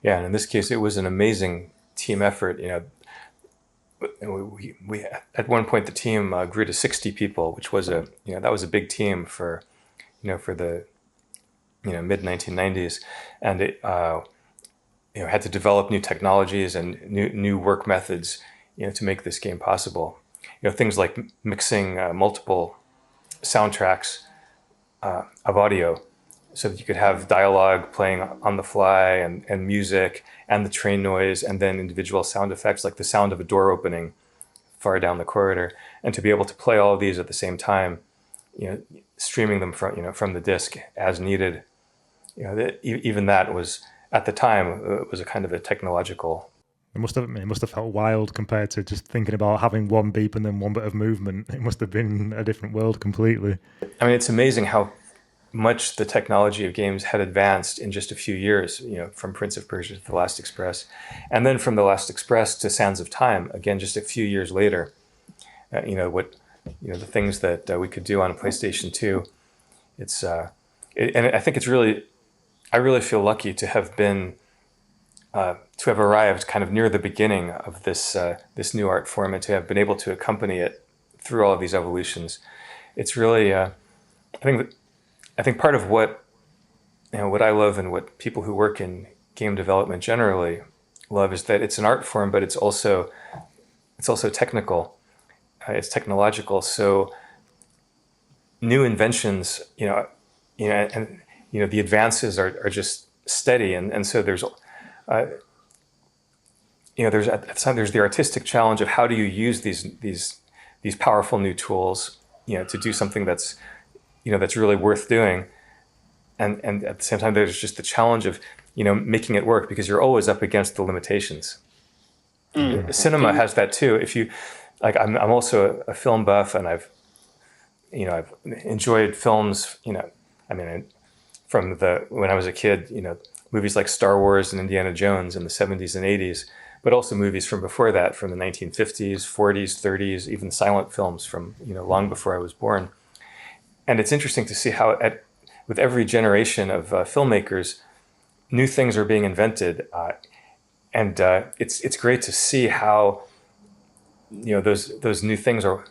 Yeah, and in this case, it was an amazing team effort. We at one point the team grew to 60 people, which was that was a big team for the mid 1990s, and it had to develop new technologies and new work methods to make this game possible. Things like mixing multiple soundtracks of audio, so that you could have dialogue playing on the fly and music and the train noise and then individual sound effects like the sound of a door opening far down the corridor, and to be able to play all of these at the same time, streaming them from the disc as needed. Even that was at the time, it was a kind of a technological. It must have felt wild compared to just thinking about having one beep and then one bit of movement. It must have been a different world completely. I mean, it's amazing how much the technology of games had advanced in just a few years, from Prince of Persia to The Last Express. And then from The Last Express to Sands of Time, again, just a few years later, the things that we could do on a PlayStation 2. And I think I really feel lucky to have arrived kind of near the beginning of this new art form, and to have been able to accompany it through all of these evolutions. It's really, I think part of what I love, and what people who work in game development generally love, is that it's an art form, but it's also technical. It's technological. So new inventions, and the advances are just steady, and so there's the artistic challenge of how do you use these powerful new tools, to do something that's really worth doing, and at the same time there's just the challenge of making it work, because you're always up against the limitations. Cinema has that too. If you like, I'm also a film buff, and I've enjoyed films. From when I was a kid, movies like Star Wars and Indiana Jones in the 70s and 80s, but also movies from before that, from the 1950s, 40s, 30s, even silent films from long before I was born. And it's interesting to see how with every generation of filmmakers, new things are being invented, and it's great to see how those new things are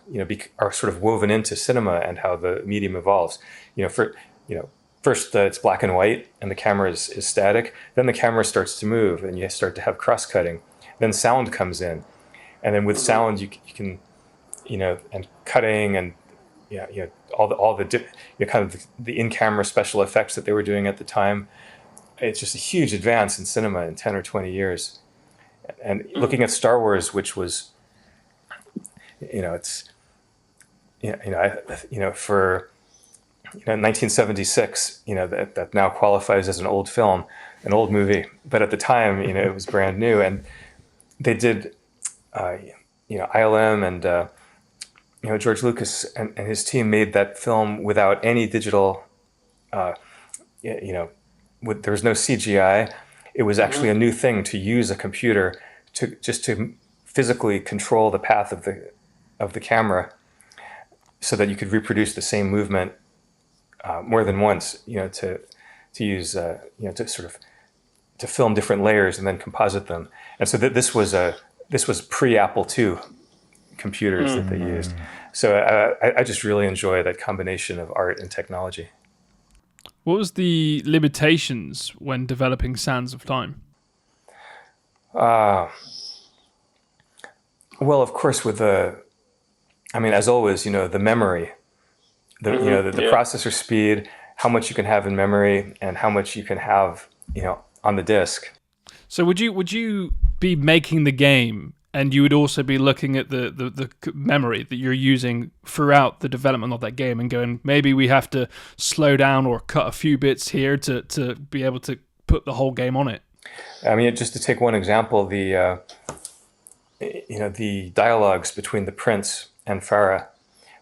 sort of woven into cinema, and how the medium evolves. First, it's black and white, and the camera is static. Then the camera starts to move, and you start to have cross-cutting. Then sound comes in, and then with sound you can, and cutting, and all the kind of the in-camera special effects that they were doing at the time. It's just a huge advance in cinema in 10 or 20 years. And looking at Star Wars, which was, for 1976, that now qualifies as an old film, an old movie, but at the time, it was brand new, and they did, ILM and George Lucas and his team made that film without any digital, there was no CGI. It was actually a new thing to use a computer to physically control the path of the camera, so that you could reproduce the same movement more than once, to use, to sort of to film different layers and then composite them. And so this was pre-Apple II computers that they used. So I just really enjoy that combination of art and technology. What was the limitations when developing Sands of Time? Well, of course, as always, the memory, the processor speed, how much you can have in memory, and how much you can have, on the disk. So would you be making the game, and you would also be looking at the memory that you're using throughout the development of that game, and going, maybe we have to slow down or cut a few bits here to be able to put the whole game on it? Just to take one example, the dialogues between the prince and Farah,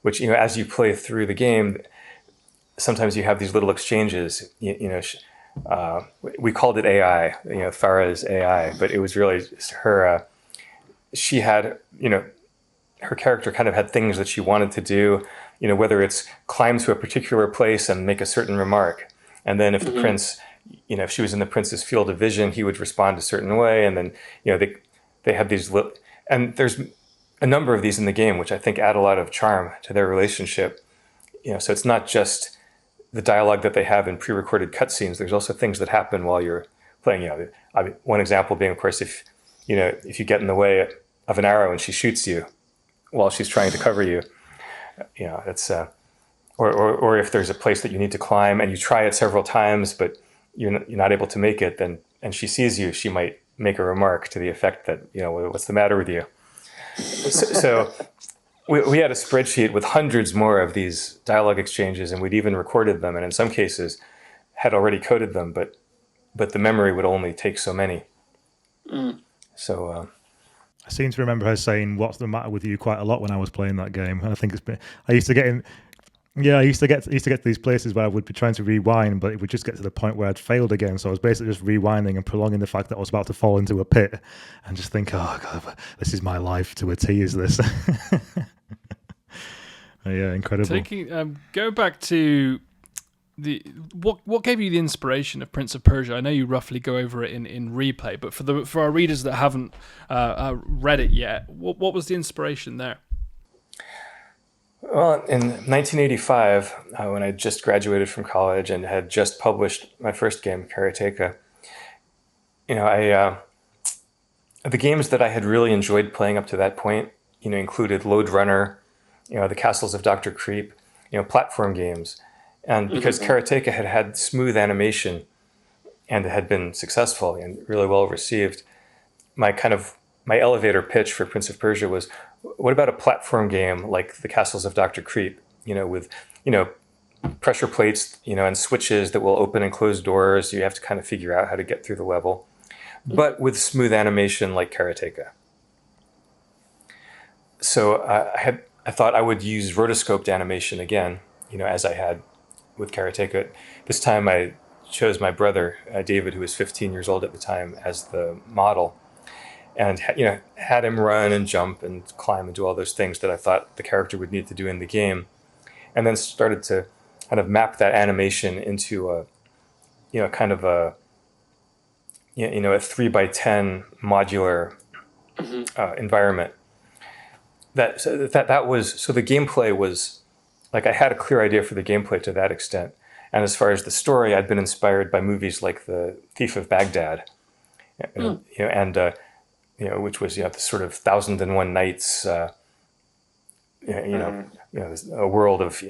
which, as you play through the game, sometimes you have these little exchanges. We called it AI, Farah's AI, but it was really just her. She had, her character kind of had things that she wanted to do, whether it's climb to a particular place and make a certain remark. And then if the prince, if she was in the prince's field of vision, he would respond a certain way. And then, they had these little, and there's a number of these in the game, which I think add a lot of charm to their relationship. So it's not just the dialogue that they have in pre-recorded cutscenes. There's also things that happen while you're playing. One example being, of course, if you get in the way of an arrow and she shoots you while she's trying to cover you, that's or if there's a place that you need to climb and you try it several times but you're not able to make it, then and she sees you, she might make a remark to the effect that, what's the matter with you? So we had a spreadsheet with hundreds more of these dialogue exchanges, and we'd even recorded them, and in some cases had already coded them. But but the memory would only take so many. So I seem to remember her saying, "What's the matter with you?" quite a lot when I was playing that game. And I think I used to get in. Yeah, I used to get to these places where I would be trying to rewind, but it would just get to the point where I'd failed again. So I was basically just rewinding and prolonging the fact that I was about to fall into a pit, and just think, "Oh God, this is my life to a T." Is this? Yeah, incredible. Go back to what gave you the inspiration of Prince of Persia? I know you roughly go over it in replay, but for our readers that haven't read it yet, what was the inspiration there? Well, in 1985, when I just graduated from college and had just published my first game, Karateka, the games that I had really enjoyed playing up to that point, included Lode Runner, the Castles of Dr. Creep, platform games. And because Karateka had smooth animation and had been successful and really well received, my elevator pitch for Prince of Persia was, what about a platform game like the Castles of Dr. Creep, with, pressure plates, and switches that will open and close doors. You have to kind of figure out how to get through the level, but with smooth animation like Karateka. So I thought I would use rotoscoped animation again, as I had with Karateka. This time I chose my brother, David, who was 15 years old at the time, as the model. And had him run and jump and climb and do all those things that I thought the character would need to do in the game, and then started to kind of map that animation into a 3x10 modular environment. So the gameplay was like, I had a clear idea for the gameplay to that extent, and as far as the story, I'd been inspired by movies like The Thief of Baghdad, which was the sort of 1001 Nights, a world of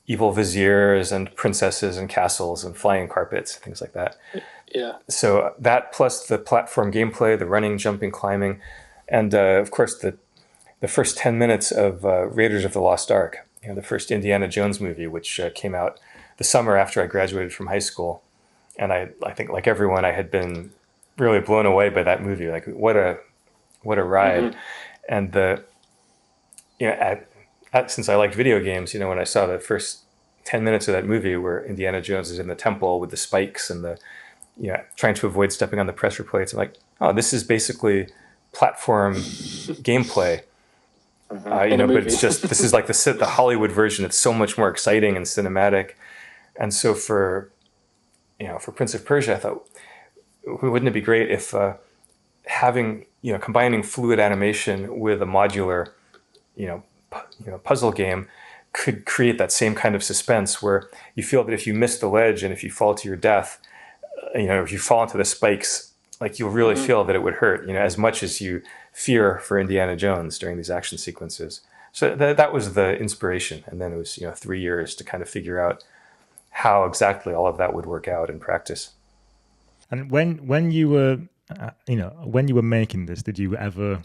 evil viziers and princesses and castles and flying carpets, things like that. Yeah. So that plus the platform gameplay, the running, jumping, climbing, and of course the first 10 minutes of Raiders of the Lost Ark, the first Indiana Jones movie, which came out the summer after I graduated from high school, and I think like everyone, I had been really blown away by that movie. Like, what a ride. And since I liked video games, when I saw the first 10 minutes of that movie where Indiana Jones is in the temple with the spikes and trying to avoid stepping on the pressure plates, I'm like, oh, this is basically platform gameplay. But it's just, this is like the Hollywood version. It's so much more exciting and cinematic. And so for Prince of Persia, I thought, wouldn't it be great if combining fluid animation with a modular, puzzle game could create that same kind of suspense where you feel that if you miss the ledge and if you fall to your death, if you fall into the spikes, like you'll really feel that it would hurt, as much as you fear for Indiana Jones during these action sequences. So that was the inspiration. And then it was, 3 years to kind of figure out how exactly all of that would work out in practice. And when you were, when you were making this, did you ever,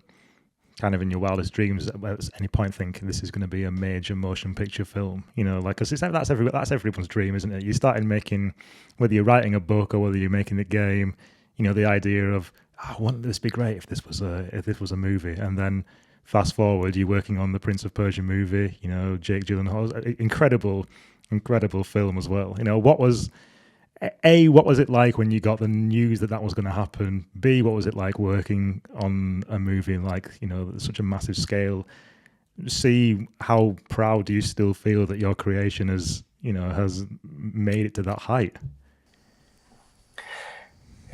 kind of in your wildest dreams, at any point think this is going to be a major motion picture film? Because that's everyone's dream, isn't it? You started making, whether you're writing a book or whether you're making the game, the idea of, wouldn't this be great if this was a movie? And then fast forward, you're working on the Prince of Persia movie. Jake Gyllenhaal's incredible film as well. What was it like when you got the news that was going to happen? B, what was it like working on a movie like, such a massive scale? C, how proud do you still feel that your creation has made it to that height?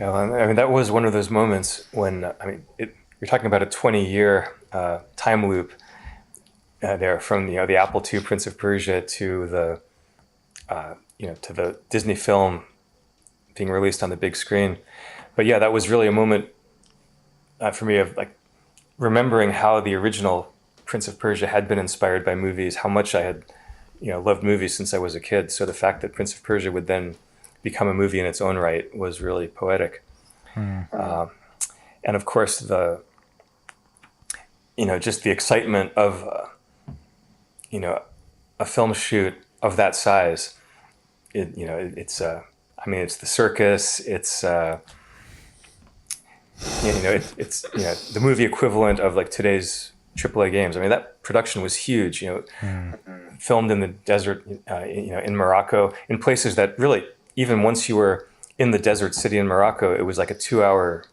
Yeah, I mean, that was one of those moments when, you're talking about a 20-year time loop there from, the Apple II Prince of Persia to the Disney film being released on the big screen. But yeah, that was really a moment for me of like remembering how the original Prince of Persia had been inspired by movies, how much I had, loved movies since I was a kid. So the fact that Prince of Persia would then become a movie in its own right was really poetic. And of course just the excitement of, a film shoot of that size. I mean, it's the circus. It's it's the movie equivalent of like today's AAA games. I mean, that production was huge. Filmed in the desert, in Morocco, in places that really, even once you were in the desert city in Morocco, it was like a 2-hour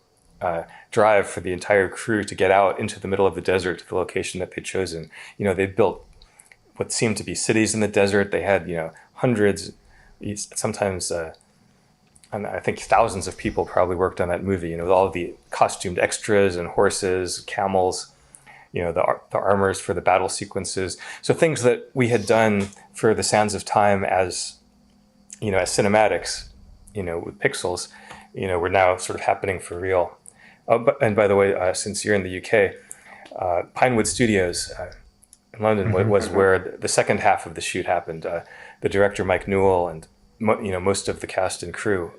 drive for the entire crew to get out into the middle of the desert to the location that they'd chosen. They built what seemed to be cities in the desert. They had, hundreds, sometimes, I think thousands of people probably worked on that movie, with all of the costumed extras and horses, camels, the armors for the battle sequences. So things that we had done for the Sands of Time as cinematics, with pixels, were now sort of happening for real. And by the way, since you're in the UK, Pinewood Studios in London was where the second half of the shoot happened. The director, Mike Newell, and most of the cast and crew,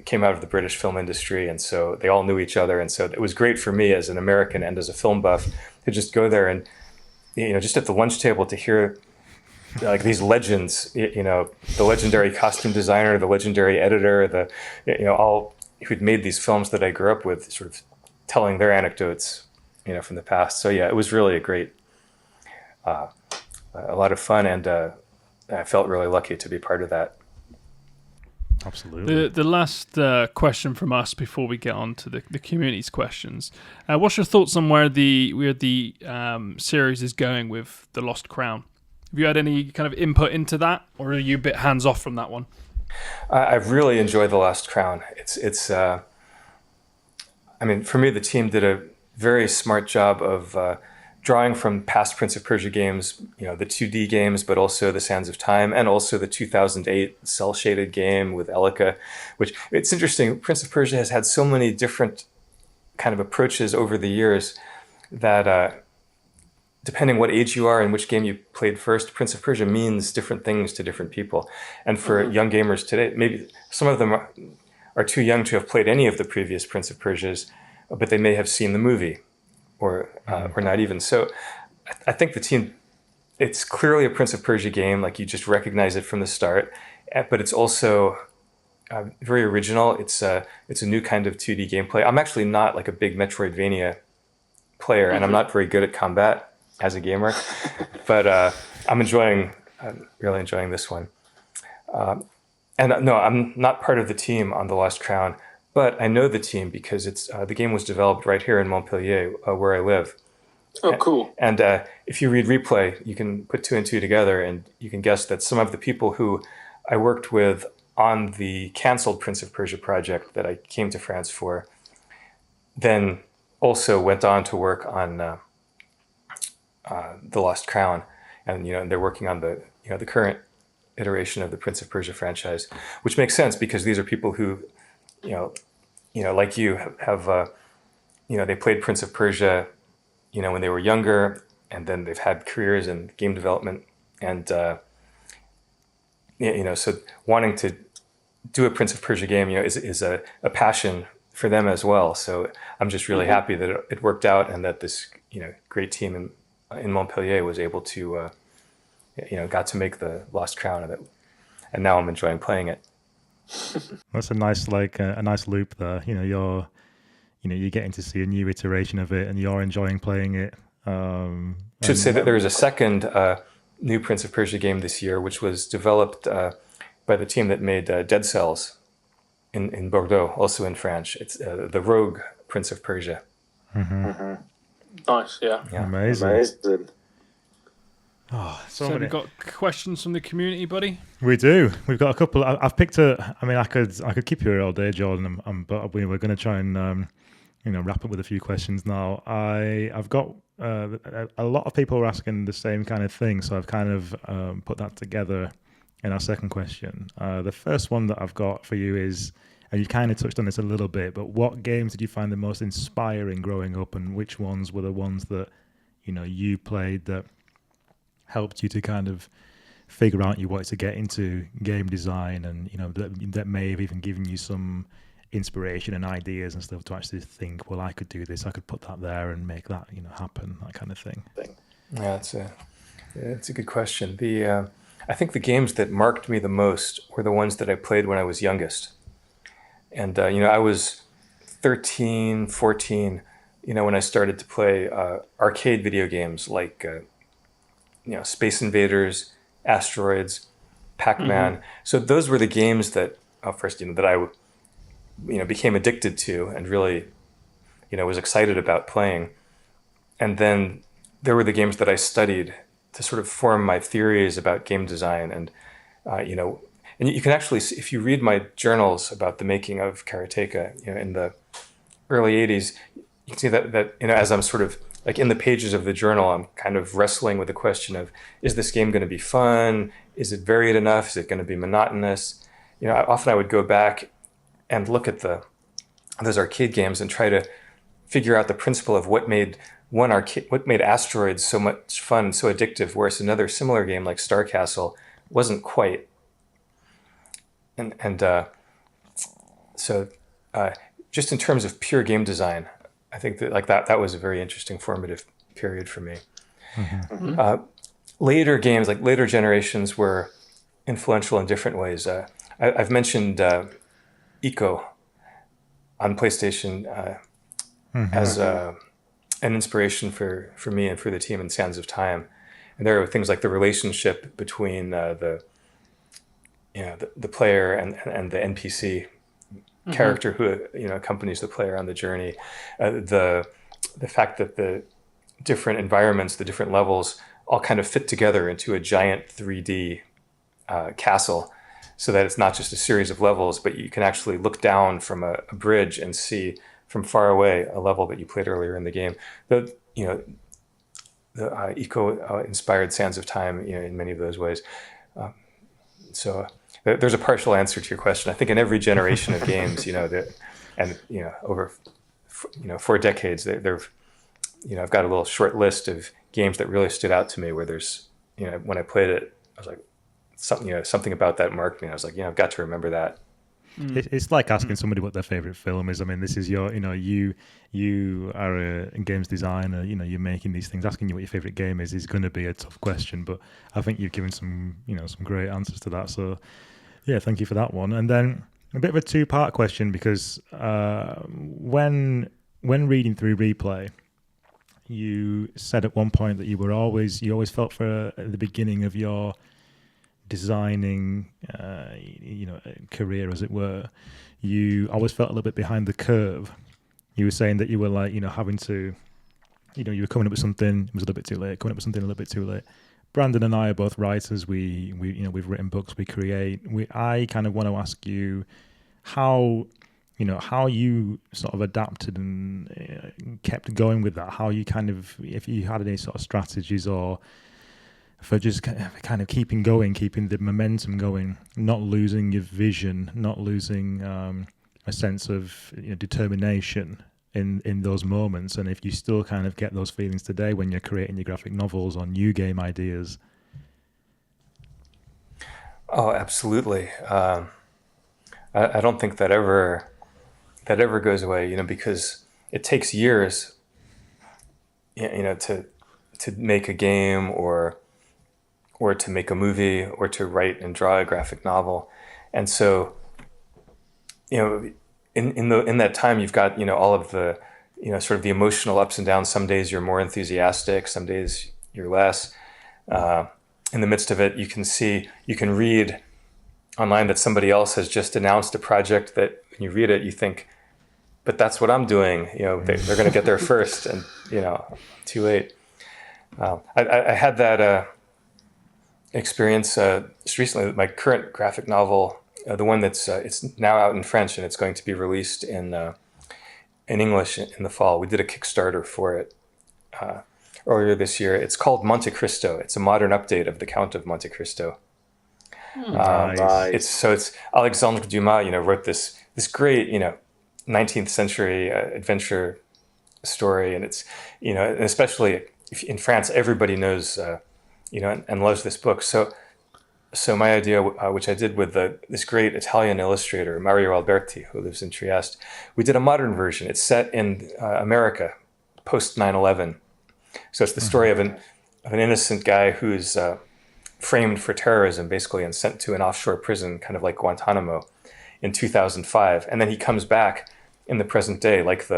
came out of the British film industry, and so they all knew each other. And so it was great for me as an American and as a film buff to just go there and, just at the lunch table to hear like these legends, the legendary costume designer, the legendary editor, all who'd made these films that I grew up with, sort of telling their anecdotes, from the past. So yeah, it was really a lot of fun, and I felt really lucky to be part of that. Absolutely. The last question from us before we get on to the community's questions. What's your thoughts on where the series is going with The Lost Crown? Have you had any kind of input into that, or are you a bit hands off from that one? I've really enjoyed The Lost Crown. It's I mean, for me, the team did a very smart job of drawing from past Prince of Persia games, the 2D games, but also the Sands of Time, and also the 2008 cel-shaded game with Elika, which, it's interesting, Prince of Persia has had so many different kind of approaches over the years that depending what age you are and which game you played first, Prince of Persia means different things to different people. And for young gamers today, maybe some of them are too young to have played any of the previous Prince of Persias, but they may have seen the movie. Or not even. So I think the team, it's clearly a Prince of Persia game, like you just recognize it from the start, but it's also very original. It's a new kind of 2D gameplay. I'm actually not like a big Metroidvania player, and I'm not very good at combat as a gamer, but I'm really enjoying this one. And no, I'm not part of the team on The Lost Crown, but I know the team because the game was developed right here in Montpellier, where I live. Oh, cool. And if you read Replay, you can put 2 and 2 together, and you can guess that some of the people who I worked with on the canceled Prince of Persia project that I came to France for, then also went on to work on The Lost Crown. And they're working on the current iteration of the Prince of Persia franchise, which makes sense because these are people who, like you have, they played Prince of Persia, when they were younger, and then they've had careers in game development, and so wanting to do a Prince of Persia game, is a passion for them as well. So I'm just really happy that it worked out, and that this great team in Montpellier was able to got to make the Lost Crown of it, and now I'm enjoying playing it. That's a nice a nice loop there. You're getting to see a new iteration of it, and you're enjoying playing it. Should say that there is a second new Prince of Persia game this year, which was developed by the team that made Dead Cells in Bordeaux, also in France. It's the Rogue Prince of Persia. Nice, yeah. Amazing. Oh, so we've got questions from the community, buddy. We do. We've got a couple. I've picked a. I mean, I could keep you here all day, Jordan. But we're going to try and wrap up with a few questions now. I've got a lot of people are asking the same kind of thing, so I've kind of put that together in our second question. The first one that I've got for you is, and you kind of touched on this a little bit, but what games did you find the most inspiring growing up, and which ones were the ones that you played that helped you to kind of figure out you wanted to get into game design, and that may have even given you some inspiration and ideas and stuff to actually think, well, I could do this, I could put that there and make that happen, that kind of thing. Yeah, it's a good question. I think the games that marked me the most were the ones that I played when I was youngest. And, I was 13, 14, when I started to play arcade video games like, Space Invaders, Asteroids, Pac-Man. Mm-hmm. So those were the games that, first, that I, became addicted to and really, was excited about playing. And then there were the games that I studied to sort of form my theories about game design. And, and you can actually, if you read my journals about the making of Karateka, in the early 80s, you can see that as I'm sort of like in the pages of the journal, I'm kind of wrestling with the question of, is this game going to be fun? Is it varied enough? Is it going to be monotonous? Often I would go back and look at those arcade games and try to figure out the principle of what made Asteroids so much fun, so addictive, whereas another similar game like Star Castle wasn't quite. So just in terms of pure game design, I think that was a very interesting formative period for me. Mm-hmm. Later games, like later generations, were influential in different ways. I've mentioned Ico on PlayStation as an inspiration for me and for the team in Sands of Time. And there are things like the relationship between the player and the NPC character who accompanies the player on the journey. The fact that the different environments, the different levels, all kind of fit together into a giant 3D castle, so that it's not just a series of levels, but you can actually look down from a bridge and see from far away a level that you played earlier in the game. The Eco inspired Sands of Time, in many of those ways. So there's a partial answer to your question. I think in every generation of games, over 4 decades, I've got a little short list of games that really stood out to me where there's, when I played it, I was like, something about that marked me. I was like, I've got to remember that. It's like asking somebody what their favorite film is. I mean, this is your, you are a games designer, you're making these things. Asking you what your favorite game is going to be a tough question, but I think you've given some great answers to that. So yeah, thank you for that one. And then a bit of a 2-part question, because when reading through Replay, you said at one point that you always felt for at the beginning of your designing career, as it were, you always felt a little bit behind the curve. You were saying that you were like having to, you were coming up with something, it was a little bit too late, coming up with something a little bit too late. Brandon and I are both writers. We've written books, we create. I kind of want to ask you how you sort of adapted and kept going with that. How you kind of, if you had any sort of strategies or for just kind of keeping going, keeping the momentum going, not losing your vision, not losing a sense of determination in those moments. And if you still kind of get those feelings today when you're creating your graphic novels or new game ideas. Oh, absolutely. I don't think that ever goes away, because it takes years, to make a game or to make a movie or to write and draw a graphic novel. And so, in that time, you've got, all of the, sort of the emotional ups and downs. Some days you're more enthusiastic, some days you're less. In the midst of it, you can read online that somebody else has just announced a project that when you read it, you think, but that's what I'm doing. They're going to get there first, and, too late. I had that experience just recently with my current graphic novel, the one that's it's now out in French and it's going to be released in English in the fall. We did a Kickstarter for it earlier this year. It's called Monte Cristo. It's a modern update of The Count of Monte Cristo. Nice. It's Alexandre Dumas, wrote this great, 19th century adventure story, and it's, and especially in France, everybody knows, and loves this book. So my idea, which I did with this great Italian illustrator, Mario Alberti, who lives in Trieste, we did a modern version. It's set in America, post 9/11. So it's the story of an innocent guy who's framed for terrorism, basically, and sent to an offshore prison, kind of like Guantanamo, in 2005. And then he comes back in the present day, like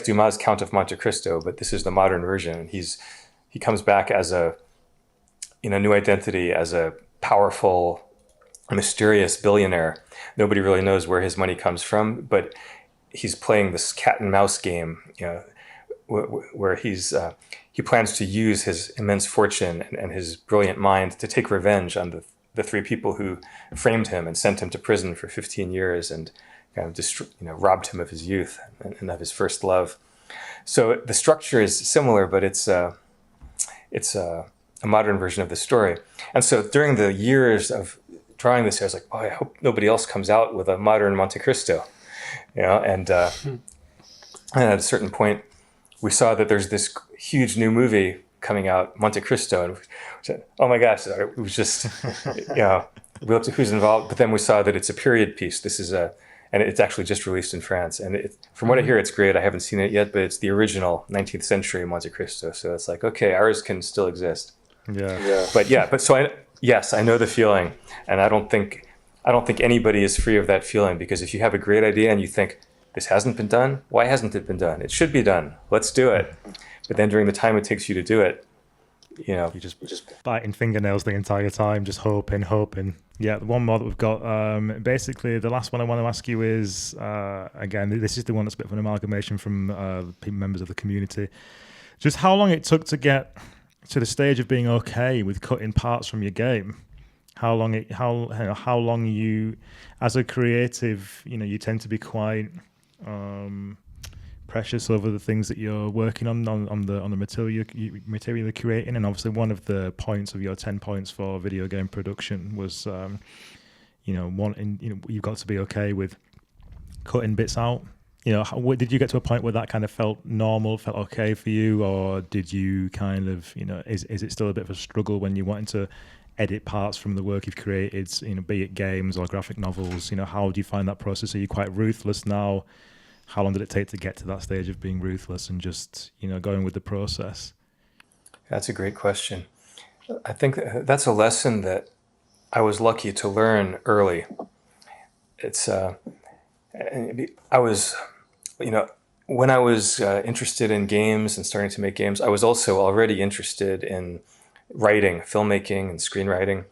Dumas' Count of Monte Cristo, but this is the modern version. He comes back as a new identity, as a powerful, mysterious billionaire. Nobody really knows where his money comes from, but he's playing this cat and mouse game, where he plans to use his immense fortune and his brilliant mind to take revenge on the three people who framed him and sent him to prison for 15 years and kind of robbed him of his youth and of his first love. So the structure is similar, but it's a modern version of the story. And so during the years of drawing this, I was like, oh, I hope nobody else comes out with a modern Monte Cristo, and at a certain point, we saw that there's this huge new movie coming out, Monte Cristo, and we said, oh my gosh, it was just, we looked at who's involved, but then we saw that it's a period piece. And it's actually just released in France. And from what I hear, it's great. I haven't seen it yet, but it's the original 19th century Monte Cristo. So it's like, okay, ours can still exist. Yeah. But so I know the feeling, and I don't think anybody is free of that feeling, because if you have a great idea and you think, this hasn't been done, why hasn't it been done? It should be done. Let's do it. But then during the time it takes you to do it, you're just biting fingernails the entire time, just hoping. Yeah, the one more that we've got, basically the last one I want to ask you is, again, this is the one that's a bit of an amalgamation from members of the community. Just how long it took to get to the stage of being okay with cutting parts from your game. How long you, as a creative, you tend to be quite precious over the things that you're working on the material you're creating. And obviously one of the points of your 10 points for video game production was you've got to be okay with cutting bits out. Did you get to a point where that kind of felt normal, felt okay for you, or did you kind of, is it still a bit of a struggle when you wanted to edit parts from the work you've created, be it games or graphic novels? How do you find that process? Are you quite ruthless now? How long did it take to get to that stage of being ruthless and just, going with the process? That's a great question. I think that's a lesson that I was lucky to learn early. When I was interested in games and starting to make games, I was also already interested in writing, filmmaking, and screenwriting.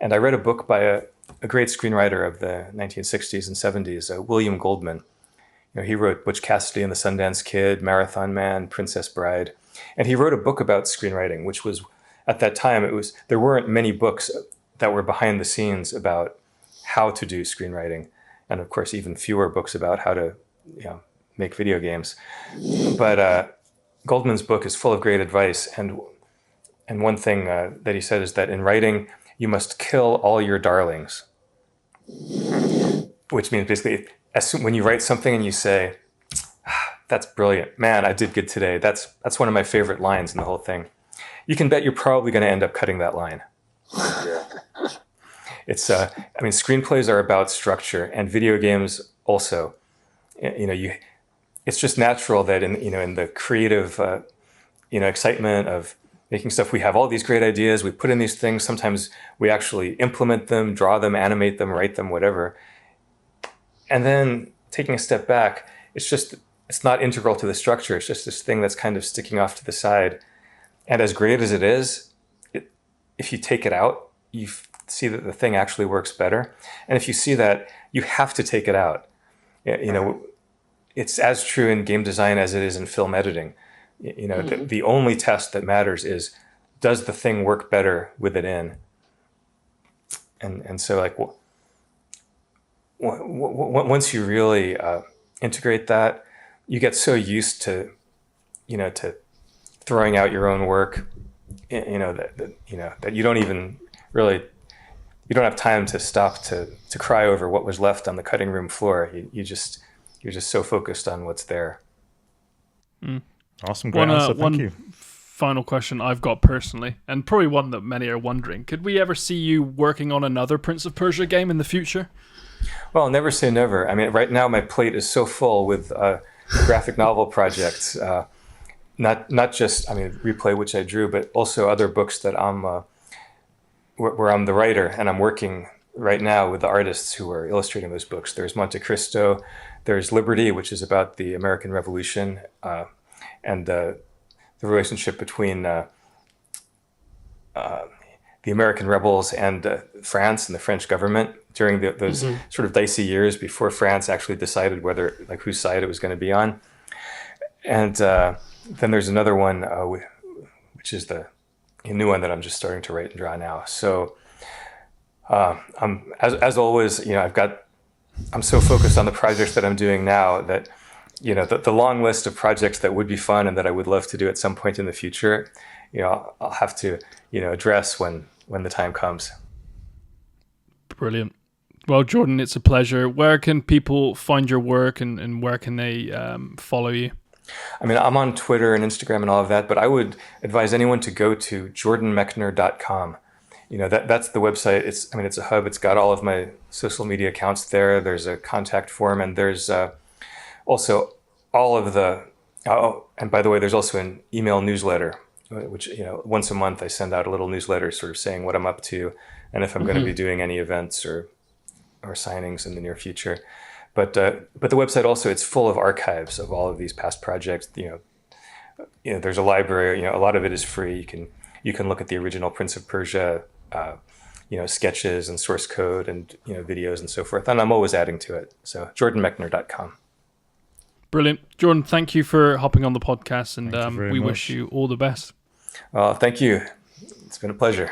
And I read a book by a great screenwriter of the 1960s and 70s, William Goldman. He wrote Butch Cassidy and the Sundance Kid, Marathon Man, Princess Bride. And he wrote a book about screenwriting, which was, at that time, there weren't many books that were behind the scenes about how to do screenwriting. And of course, even fewer books about how to make video games. But Goldman's book is full of great advice. And one thing that he said is that in writing, you must kill all your darlings. Which means basically, when you write something and you say, that's brilliant, man, I did good today. That's one of my favorite lines in the whole thing. You can bet you're probably going to end up cutting that line. Yeah. Screenplays are about structure, and video games also. It's just natural that in the creative, excitement of making stuff, we have all these great ideas. We put in these things. Sometimes we actually implement them, draw them, animate them, write them, whatever. And then taking a step back, it's not integral to the structure. It's just this thing that's kind of sticking off to the side. And as great as it is, if you take it out, you see that the thing actually works better. And if you see that, you have to take it out. It's as true in game design as it is in film editing. The only test that matters is, does the thing work better with it in? And so once you really integrate that, you get so used to throwing out your own work, that you don't even really, you don't have time to stop to cry over what was left on the cutting room floor. You're just so focused on what's there. Awesome, great answer. Thank you. Final question I've got personally, and probably one that many are wondering: could we ever see you working on another Prince of Persia game in the future? Well, never say never. Right now my plate is so full with graphic novel projects, not just Replay, which I drew, but also other books that I'm where I'm the writer and I'm working right now with the artists who are illustrating those books. There's Monte Cristo, there's Liberty, which is about the American Revolution and the relationship between the American rebels and France and the French government during those sort of dicey years before France actually decided whose side it was going to be on. And then there's another one, which is the new one that I'm just starting to write and draw now. So as always, I'm so focused on the projects that I'm doing now that, the long list of projects that would be fun and that I would love to do at some point in the future, I'll have to, address when the time comes. Brilliant. Well, Jordan, it's a pleasure. Where can people find your work and where can they follow you? I mean, I'm on Twitter and Instagram and all of that, but I would advise anyone to go to jordanmechner.com. That's the website. It's a hub. It's got all of my social media accounts there. There's a contact form, and there's also all of the, and by the way, there's also an email newsletter, which, once a month I send out a little newsletter sort of saying what I'm up to and if I'm going to be doing any events or signings in the near future. But the website also, it's full of archives of all of these past projects. There's a library, a lot of it is free. You can look at the original Prince of Persia, sketches and source code and, videos and so forth. And I'm always adding to it. So jordanmechner.com. Brilliant. Jordan, thank you for hopping on the podcast, and we much. wish you all the best. Thank you. It's been a pleasure.